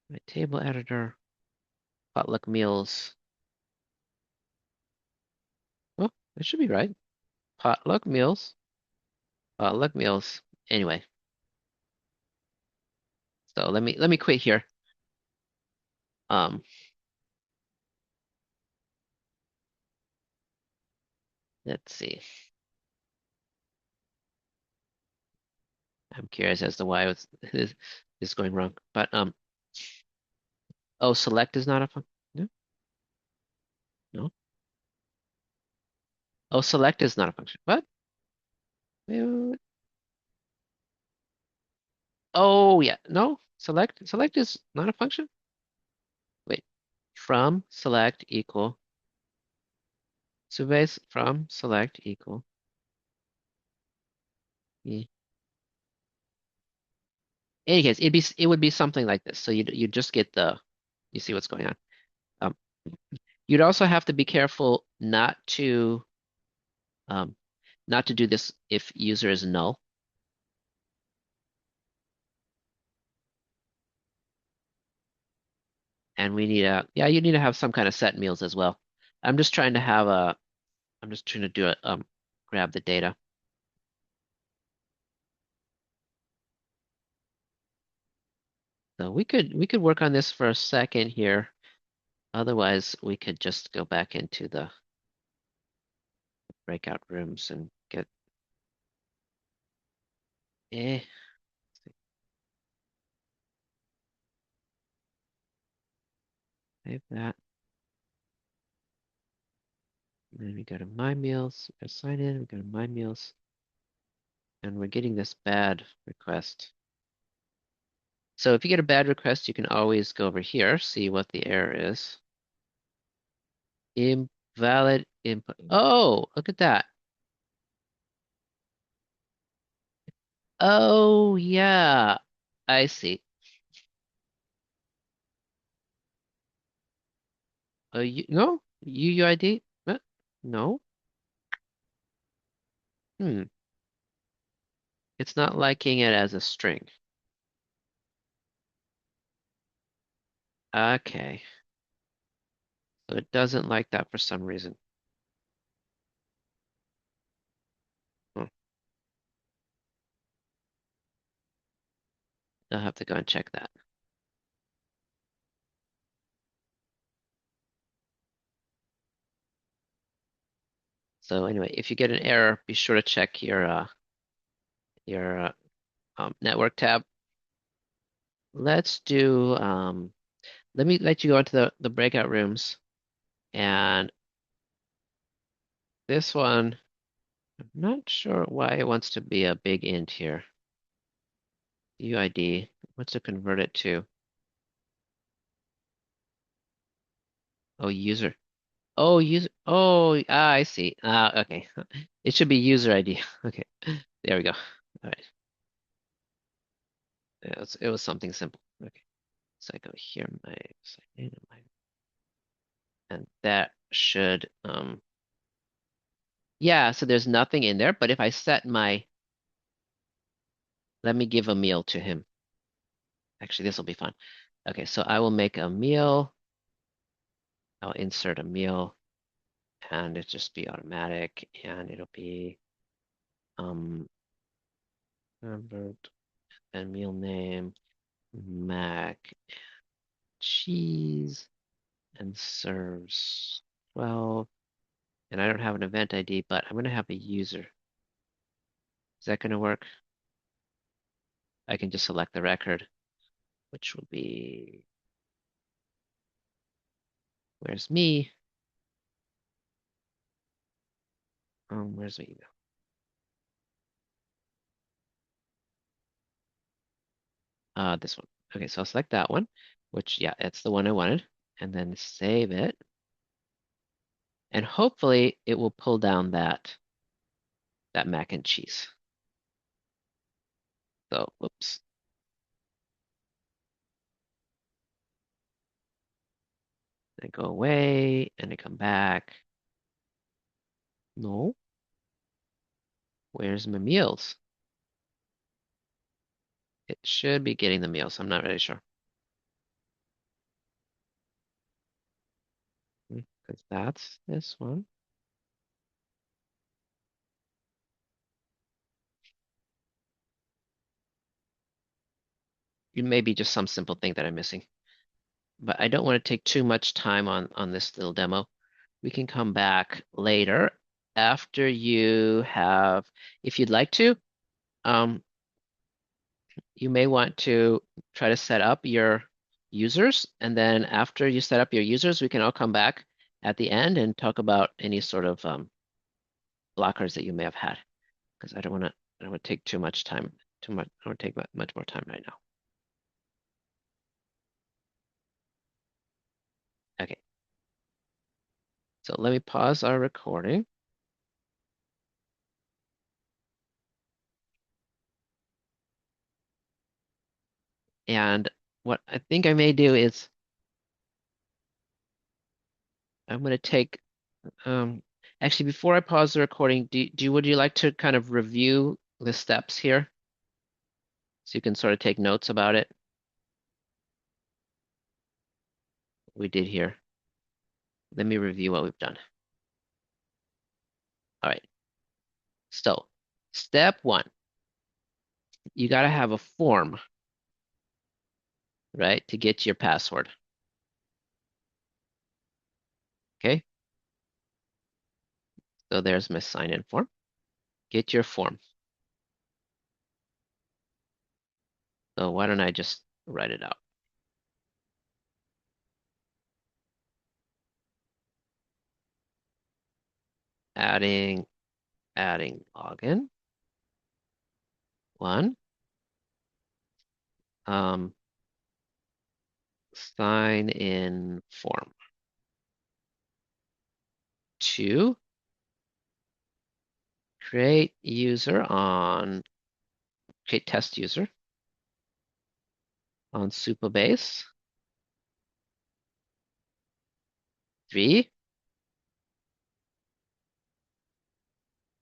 My table editor, potluck meals. Oh, it should be right. Potluck meals, potluck meals. Anyway, so let me quit here. Um, let's see. I'm curious as to why it's this is going wrong. But oh, select is not a function. No, no. Oh, select is not a function. What? Wait, wait, wait. Oh, yeah. No, select is not a function. Wait, from select equal Supabase from select equal. E. In any case, it would be something like this. So you just get you see what's going on. Um, you'd also have to be careful um, not to do this if user is null. And we need yeah, you need to have some kind of set meals as well. I'm just trying to have I'm just trying to do it, grab the data. So we could work on this for a second here. Otherwise, we could just go back into the breakout rooms and get, eh, save that. And then we go to my meals, we go sign in, we go to my meals, and we're getting this bad request. So if you get a bad request, you can always go over here, see what the error is. Invalid input. Oh, look at that. Oh, yeah. I see. No? UUID? No. Hmm. It's not liking it as a string. Okay. So it doesn't like that for some reason. Hmm. I'll have to go and check that. So anyway, if you get an error, be sure to check your network tab. Let's do let me let you go into the breakout rooms. And this one, I'm not sure why it wants to be a big int here. UID wants to convert it to, oh, user. Oh, user. Oh, I see. Okay. It should be user ID. Okay. There we go. All right. It was something simple. Okay. So I go here, my site name, and that should, yeah, so there's nothing in there, but if I set my, let me give a meal to him. Actually, this will be fun. Okay, so I will make a meal. I'll insert a meal and it just be automatic and it'll be um convert and meal name mac cheese and serves 12. And I don't have an event ID, but I'm gonna have a user. Is that gonna work? I can just select the record, which will be, where's me? Where's my email? This one. Okay, so I'll select that one, which, yeah, it's the one I wanted, and then save it. And hopefully it will pull down that mac and cheese. So, whoops. Then go away and then come back. No, where's my meals? It should be getting the meals. I'm not really sure. Because that's this one. It may be just some simple thing that I'm missing. But I don't want to take too much time on this little demo. We can come back later after you have, if you'd like to, um, you may want to try to set up your users. And then after you set up your users, we can all come back at the end and talk about any sort of blockers that you may have had. Because I don't want to take too much time, too much, I don't want to take much more time right now. Okay, so let me pause our recording. And what I think I may do is I'm going to take, um, actually, before I pause the recording, would you like to kind of review the steps here so you can sort of take notes about it? We did here. Let me review what we've done. All right. So, step one, you got to have a form, right, to get your password. Okay. So there's my sign-in form. Get your form. So why don't I just write it out? Adding, adding login. One. Um, sign in form. Two, create create test user on Supabase. Three,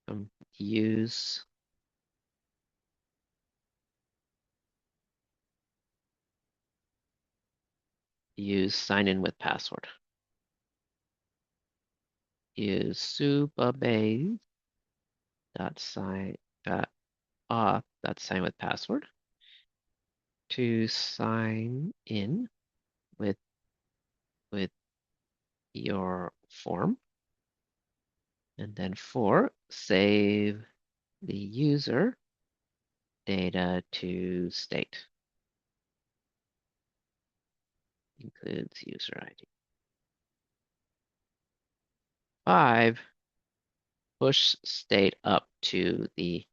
um, use use sign in with password. Use Supabase dot auth dot sign with password to sign in with with your form. And then four, save the user data to state. includes user ID. 5, push state up to the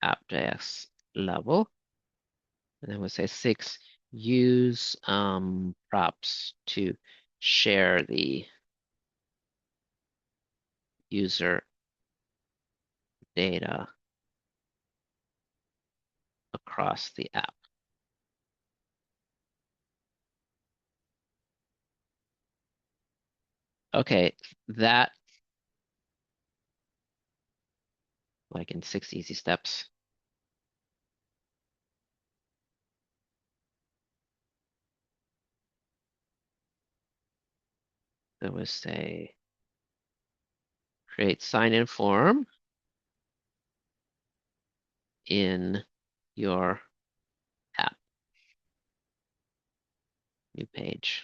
app.js level. And then we'll say 6, use props to share the user data across the app. Okay, that, like in 6 easy steps. That was say, create sign-in form in your app, new page.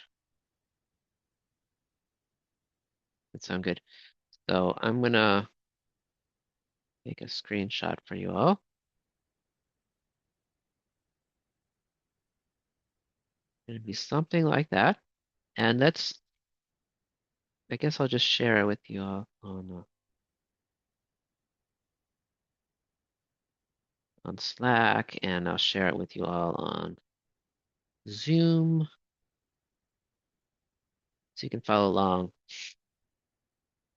That sounds good. So I'm gonna make a screenshot for you all. It'll be something like that. And let's, I guess I'll just share it with you all on Slack, and I'll share it with you all on Zoom so you can follow along.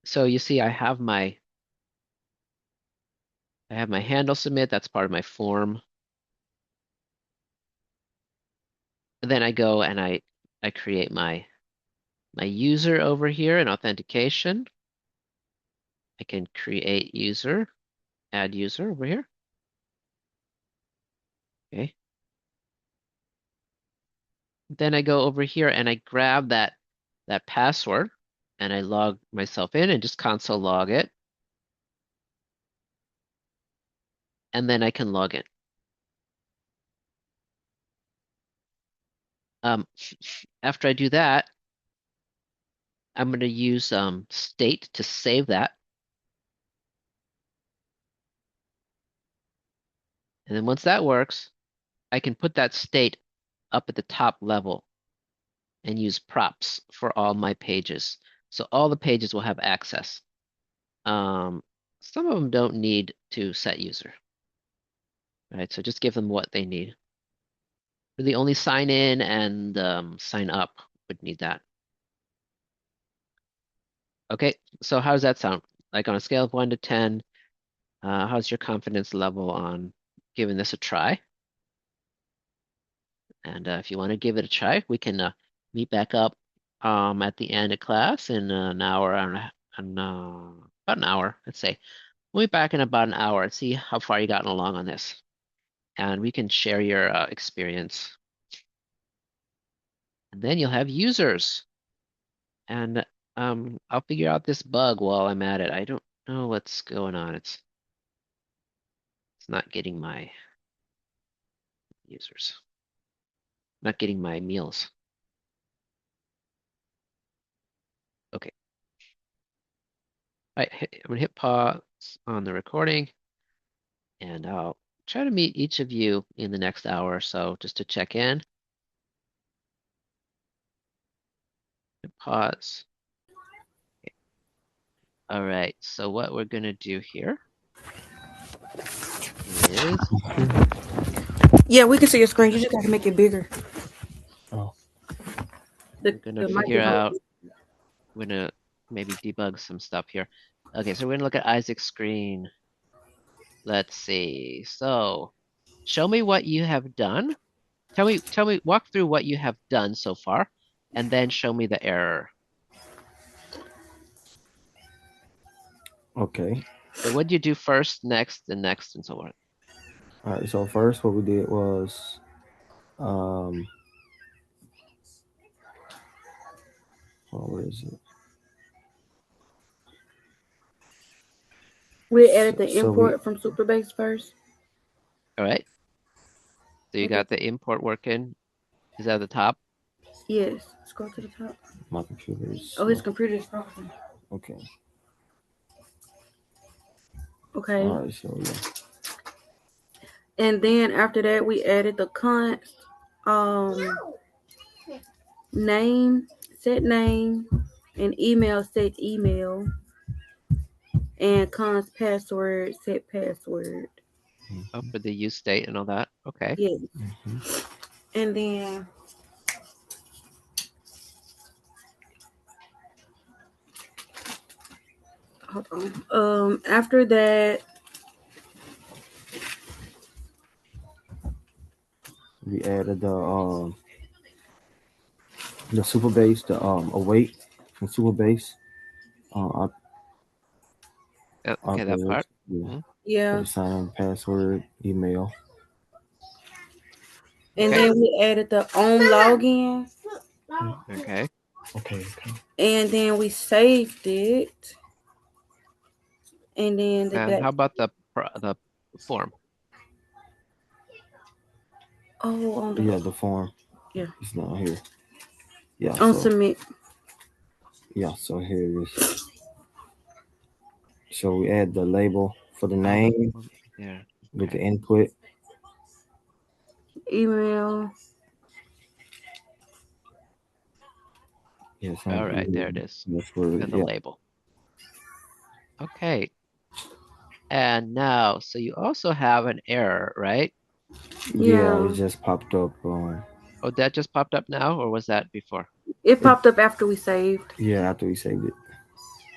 So you see, I have my handle submit, that's part of my form. And then I go and I create my user over here in authentication. I can create user, add user over here. Okay. Then I go over here and I grab that password and I log myself in and just console log it. And then I can log in. After I do that, I'm going to use state to save that. And then once that works, I can put that state up at the top level and use props for all my pages. So all the pages will have access. Some of them don't need to set user, right? So just give them what they need. Really only sign in and sign up would need that. Okay, so how does that sound? Like on a scale of 1 to 10, how's your confidence level on giving this a try? And if you want to give it a try, we can meet back up at the end of class in an hour and about an hour, let's say. We'll be back in about an hour and see how far you gotten along on this. And we can share your experience. And then you'll have users. And I'll figure out this bug while I'm at it. I don't know what's going on. It's not getting my users. Not getting my meals. Okay. All right, I'm gonna hit pause on the recording and I'll try to meet each of you in the next hour or so just to check in. Hit pause. Okay. All right, so what we're gonna do here is Yeah, we can see your screen. You just got to make it bigger. Oh, we're gonna The figure microphone. out, we're gonna maybe debug some stuff here. Okay, so we're gonna look at Isaac's screen. Let's see. So show me what you have done. Tell me, walk through what you have done so far, and then show me the error. okay. So what did you do first, next, and next, and so on? All right. So first, what we did was, um, where is it? We added the So we, import from Supabase first. All right. So you And then, got the import working. Is that at the top? yes, scroll to the top. my computer is Oh, his slow. computer is frozen. Okay. Okay. All right. So yeah. And then after that, we added the const. Um, name, set name, and email, set email, and cons password, set password. Oh, for the use state and all that. Okay. Yeah. Mm-hmm. And then hold on. After that, We added the Supabase, the await from Supabase. Our Okay, that part. yeah, Mhm. for yeah. the sign in password, email. And Okay. then we added the on login. Okay. Okay. And then we saved it. And then the And back. how about the form? Oh, on the Yeah, the form. yeah. It's not here. Yeah. On So submit. yeah. So here it is. So we add the label for the Oh, the name form there. with the Okay. input. Email. Yes, All on right, there it is. that's where. And the Yeah. label. Okay. And now, so you also have an error, right? Yeah. Yeah. It just popped up. Oh, that just popped up now, or was that before? It It, popped up after we saved. yeah. After we saved it.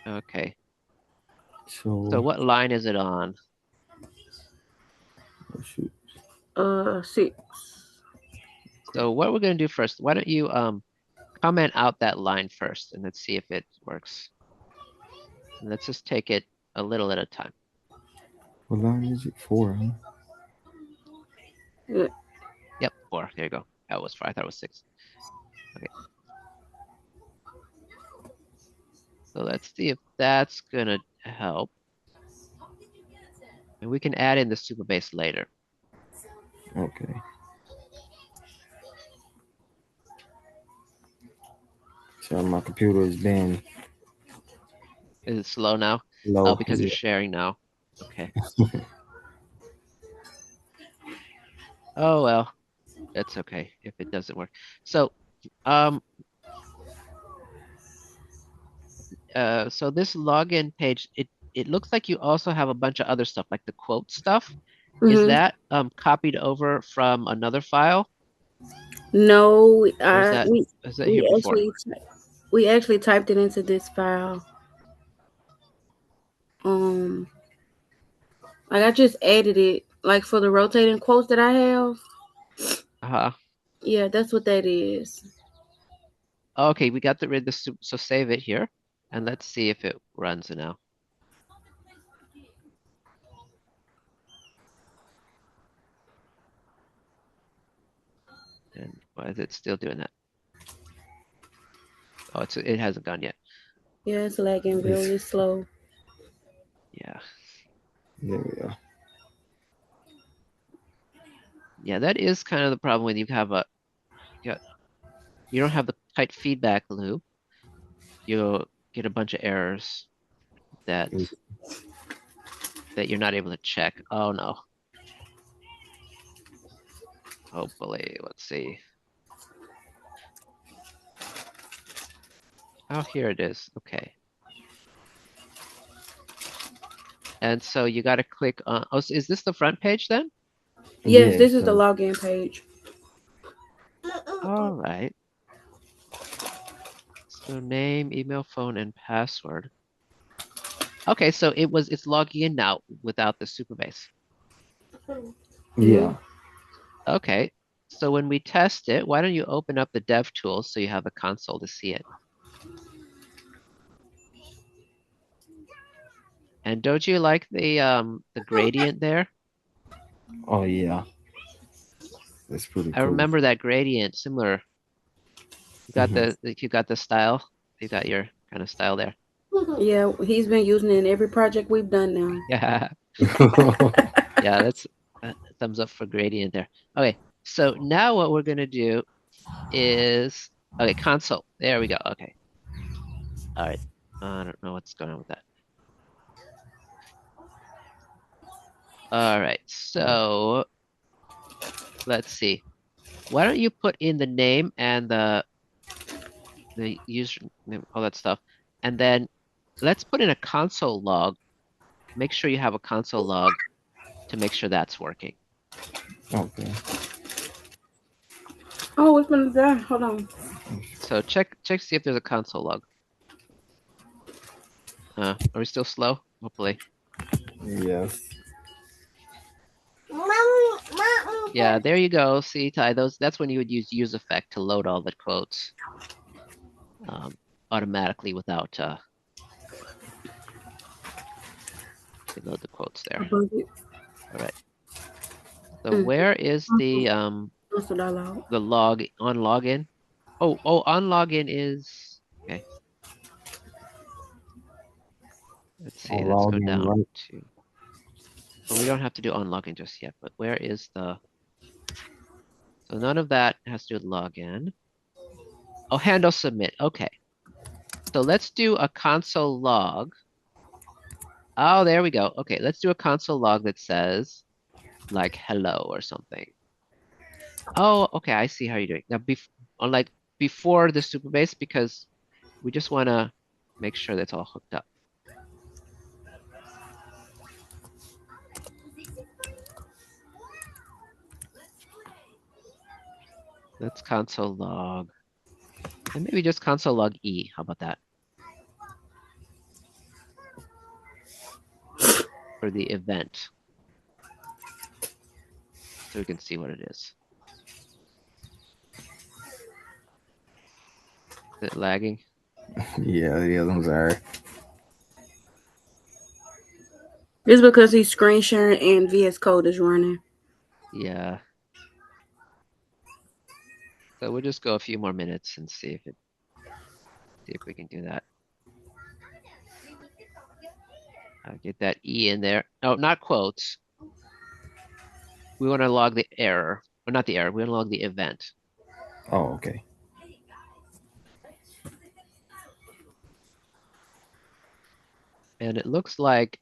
Okay. So So what line is it on? oh, shoot. 6. So what we're going to do first, why don't you comment out that line first, and let's see if it works. And let's just take it a little at a time. What line is it? 4, huh? Yeah. Yep, 4. There you go. That was 4. I thought it was 6. Okay. So let's see if that's going to help. And we can add in the Supabase later. Okay. So my computer has been Is it slow now? Oh, low. because you're Yeah. sharing now. Okay. Oh, well, that's okay if it doesn't work. So, um, so this login page, it looks like you also have a bunch of other stuff, like the quote stuff. Is Mm-hmm. that copied over from another file, No, or is that here we before? actually we actually typed it into this file. Um, like I just added it, like for the rotating quotes that I have. Uh-huh. Yeah, that's what that is. Okay, we got rid of this, so save it here, and let's see if it runs now. And why is it still doing that? Oh, it hasn't gone yet. Yeah, it's lagging really slow. Yeah. There we go. Yeah, that is kind of the problem when you have you don't have the tight feedback loop. You'll get a bunch of errors that Mm. you're not able to check. Oh no. Hopefully, let's see. Oh, here it is. Okay. And so you got to click on, oh, so is this the front page then? Yes, Yeah. this is the So login page. All right. So name, email, phone, and password. Okay, so it's logging in now without the Supabase. yeah. Okay. So when we test it, why don't you open up the dev tools so you have a console to see it? And don't you like the gradient there? Oh yeah. That's pretty I cool. remember that gradient similar. Hmm. You got the style. You got your kind of style there. Yeah, he's been using it in every project we've done now. Yeah. Yeah, that's thumbs up for gradient there. Okay. So now what we're gonna do is okay, console. There we go. Okay. All right. I don't know what's going on with that. All right. So let's see. Why don't you put in the name and the the user, all that stuff. And then let's put in a console log. Make sure you have a console log to make sure that's working. Okay. Oh, it's been there. Hold on. So check see if there's a console log. Are we still slow? Hopefully. Yes. Yeah, there you go. See, Ty, that's when you would use effect to load all the quotes automatically without load the quotes there. Above it. All right. So where is the log on login? Oh, on login is okay. Let's see. I'll Let's log go in down right. to. Well, we don't have to do on login just yet, but where is the? So none of that has to do with login. Oh, handle submit. Okay. So let's do a console log. Oh, there we go. Okay, let's do a console log that says like hello or something. Oh, okay, I see how you're doing. Now, like before the Supabase, because we just want to make sure that's all hooked up. Let's console log. And maybe just console log E. How about that? For the event. So we can see what it is. Is it lagging? Yeah, the other ones are. It's because he's screen sharing and VS Code is running. Yeah. So we'll just go a few more minutes and see if we can do that. I'll get that E in there. Oh, not quotes. We want to log the error. Or not the error, we want to log the event. Oh, okay. And it looks like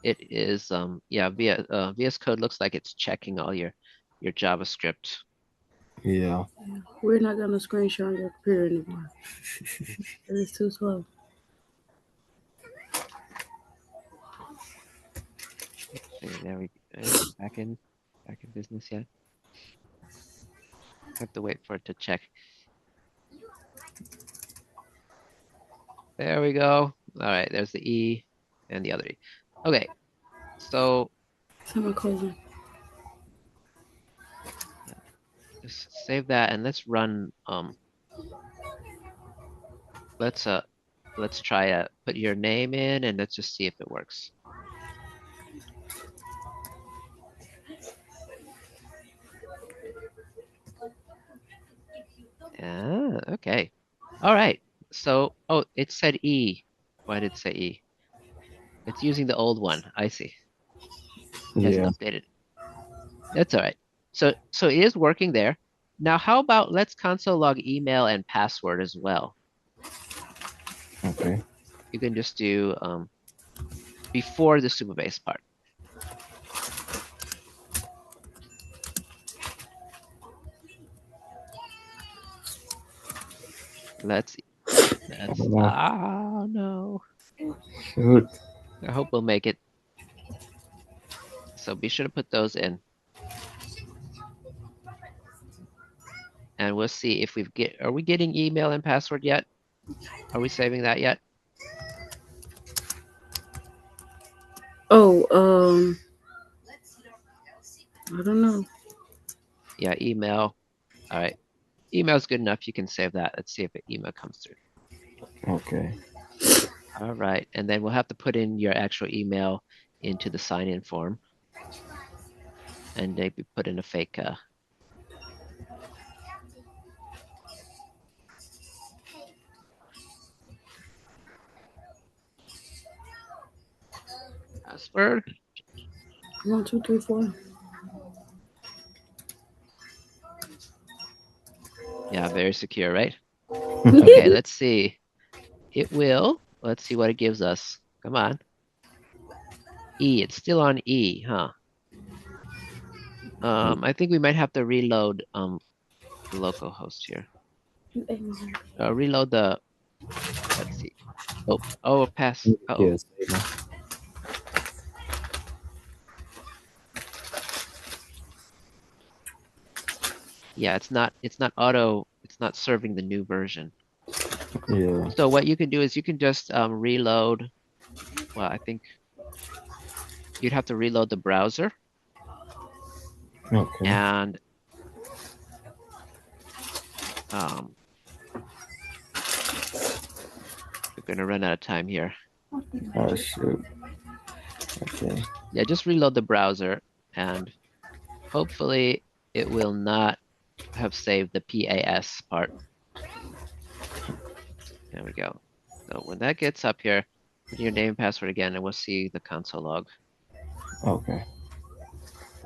it is yeah, VS Code looks like it's checking all your JavaScript. Yeah. We're not gonna screen share on your computer anymore. It's too slow. See, there we go. Back in business yet. Have to wait for it to check. There we go. All right, there's the E and the other E. Okay, so Semicolon. just save that and let's run. Let's try to put your name in and let's just see if it works. Yeah, okay. All right. So, oh, it said E. Why did it say E? It's using the old one. I see. It hasn't Yeah. updated. That's all right. So it is working there. Now, how about let's console log email and password as well. Okay. You can just do before the Supabase part. Let's. That's. Oh no. Shoot. I hope we'll make it. So be sure to put those in. And we'll see if are we getting email and password yet? Are we saving that yet? Oh, I don't know. Yeah, email. All right. Email's good enough. You can save that. Let's see if an email comes through. Okay. All right. And then we'll have to put in your actual email into the sign-in form. And maybe put in a fake password. 1, 2, 3, 4. Yeah, very secure, right? Okay, let's see. It will. Let's see what it gives us. Come on. E, it's still on E, huh? I think we might have to reload the localhost here. Reload the, let's see. Oh, pass. Uh-oh. Yes. Yeah, it's not serving the new version. Yeah. So what you can do is you can just reload. Well, I think you'd have to reload the browser, Okay. and um, we're gonna run out of time here. Oh shoot. Okay. Yeah, just reload the browser, and hopefully it will not have saved the PAS part. There we go. So when that gets up here, put in your name and password again, and we'll see the console log. Okay.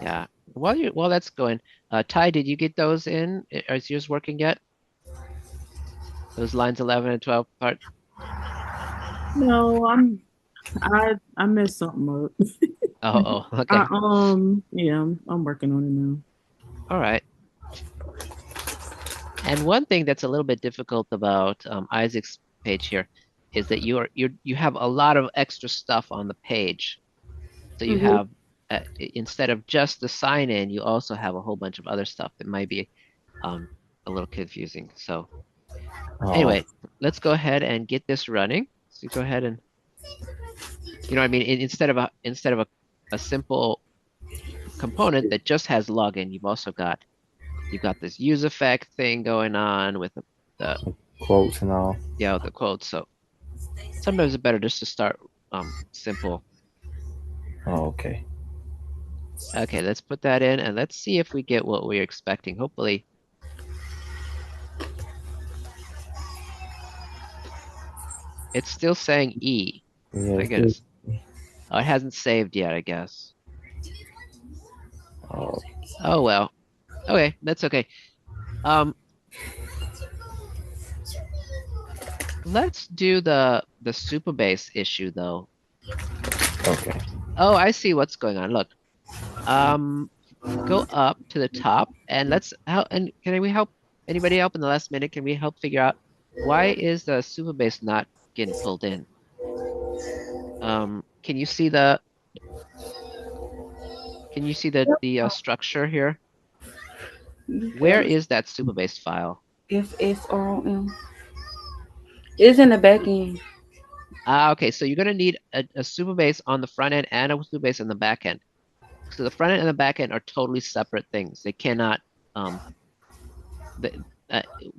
Yeah. While that's going, Ty, did you get those in? Is yours working yet? Those lines 11 and 12 part? No, I messed something up. Oh, okay. Yeah, I'm working on it now. All right. And one thing that's a little bit difficult about Isaac's page here is that you have a lot of extra stuff on the page. So you Mm-hmm. have instead of just the sign in, you also have a whole bunch of other stuff that might be um, a little confusing. So Oh. anyway, let's go ahead and get this running. So go ahead and you know what I mean. Instead of a simple component that just has login, you've got this use effect thing going on with the Quotes and all. yeah the quotes. So sometimes it's better just to start simple. Oh, okay. Okay, let's put that in and let's see if we get what we're expecting. Hopefully, it's still saying E. My Yes. goodness. Oh, it hasn't saved yet, I guess. Oh. Oh well. Okay, that's okay. Um, let's do the Supabase issue though. Okay. Oh, I see what's going on. Look. Um, go up to the top and let's help. And can we help anybody help in the last minute? Can we help figure out why is the Supabase not getting pulled in? Can you see the structure here? Where Okay. is that Supabase file? FSROM. It's in the back end. Ah, okay. So you're gonna need a Supabase on the front end and a Supabase on the back end. So the front end and the back end are totally separate things. They cannot um the,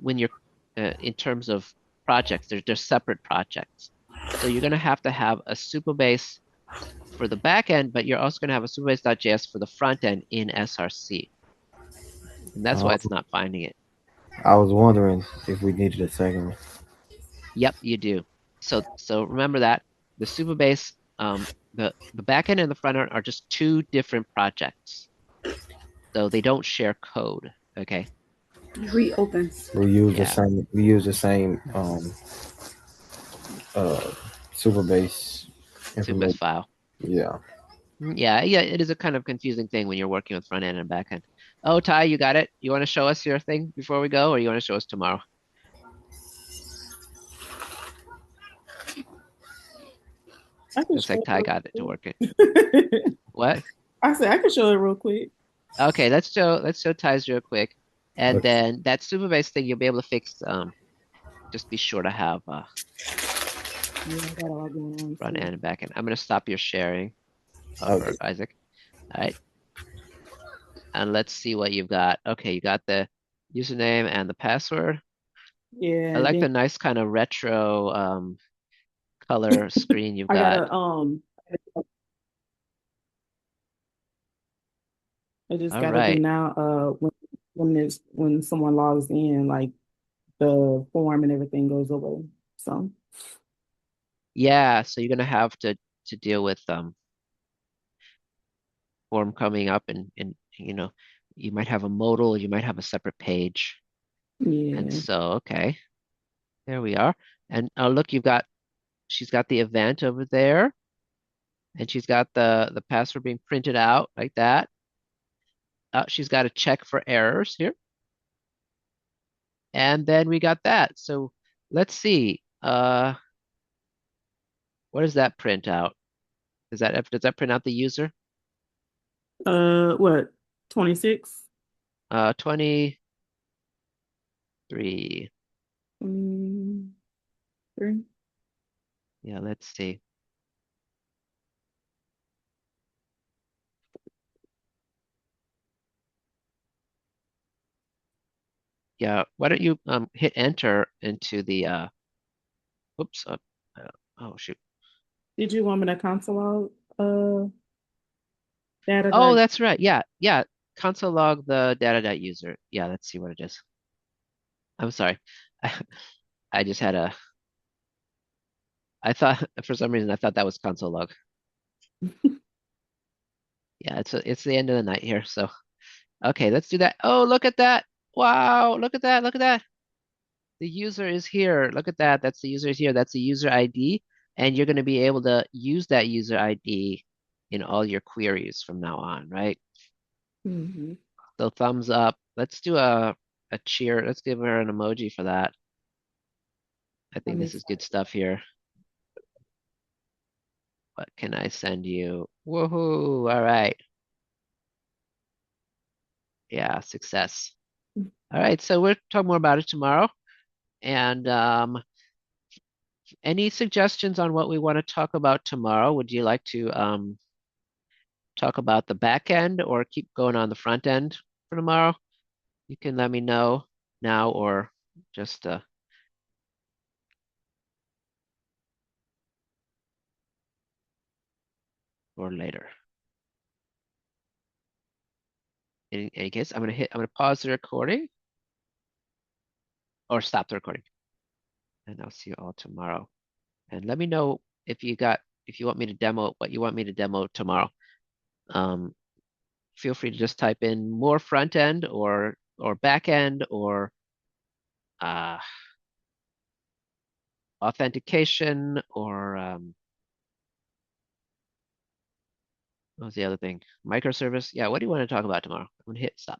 when you're in terms of projects, they're separate projects. So you're gonna have to have a Supabase for the back end, but you're also gonna have a Supabase.js for the front end in SRC. And that's why Oh, it's not finding it. I was wondering if we needed a second one. Yep, you do. So remember that the Supabase, the backend and the front end are just two different projects. So they don't share code. Okay. Reopens. We use the Yeah, same. We use the same uh super base Supabase information. file. Yeah. Yeah, it is a kind of confusing thing when you're working with front end and back end. Oh, Ty, you got it? You want to show us your thing before we go, or you want to show us tomorrow? I can Looks show like it Ty got it to real work it. quick. What? I said I can show it real quick. Okay, let's show Ty's real quick. And Okay. then that Supabase thing you'll be able to fix. Just be sure to have Yeah, I got a lot going on front too. end and back end. I'm gonna stop your sharing Okay. for Isaac. All right. And let's see what you've got. Okay, you got the username and the password. Yeah, I and like then the nice kind of retro color screen you've I got. gotta I just All gotta do right. now when someone logs in, like the form and everything goes away. So Yeah, so you're gonna have to deal with form coming up and you might have a modal, you might have a separate page. And yeah. so okay, there we are. And look, she's got the event over there, and she's got the password being printed out like that. She's got a check for errors here. And then we got that. So let's see. What does that print out? Does that print out the user? What? 26? 23. Mm, three. Yeah, let's see. Yeah, why don't you hit enter into the whoops. Oh shoot. Did you want me to console out data Oh, that that's right. Yeah, yeah. Console log the data.user. Yeah, let's see what it is. I'm sorry. I just had a I thought for some reason I thought that was console log. Yeah, it's the end of the night here. So okay, let's do that. Oh, look at that. Wow, look at that. Look at that. The user is here. Look at that. That's the user is here. That's the user ID. And you're going to be able to use that user ID in all your queries from now on, right? Mhm. So thumbs up. Let's do a cheer. Let's give her an emoji for that. I Let think me this is good stuff here. What can I send you? Woohoo. All right. Yeah, success. All right. So we'll talk more about it tomorrow. And any suggestions on what we want to talk about tomorrow? Would you like to talk about the back end or keep going on the front end for tomorrow? You can let me know now or just or later. In any case, I'm gonna pause the recording or stop the recording, and I'll see you all tomorrow. And let me know if you want me to demo what you want me to demo tomorrow. Um, Feel free to just type in more front end or back end or uh, authentication or what was the other thing? Microservice. Yeah, what do you want to talk about tomorrow? I'm gonna hit stop.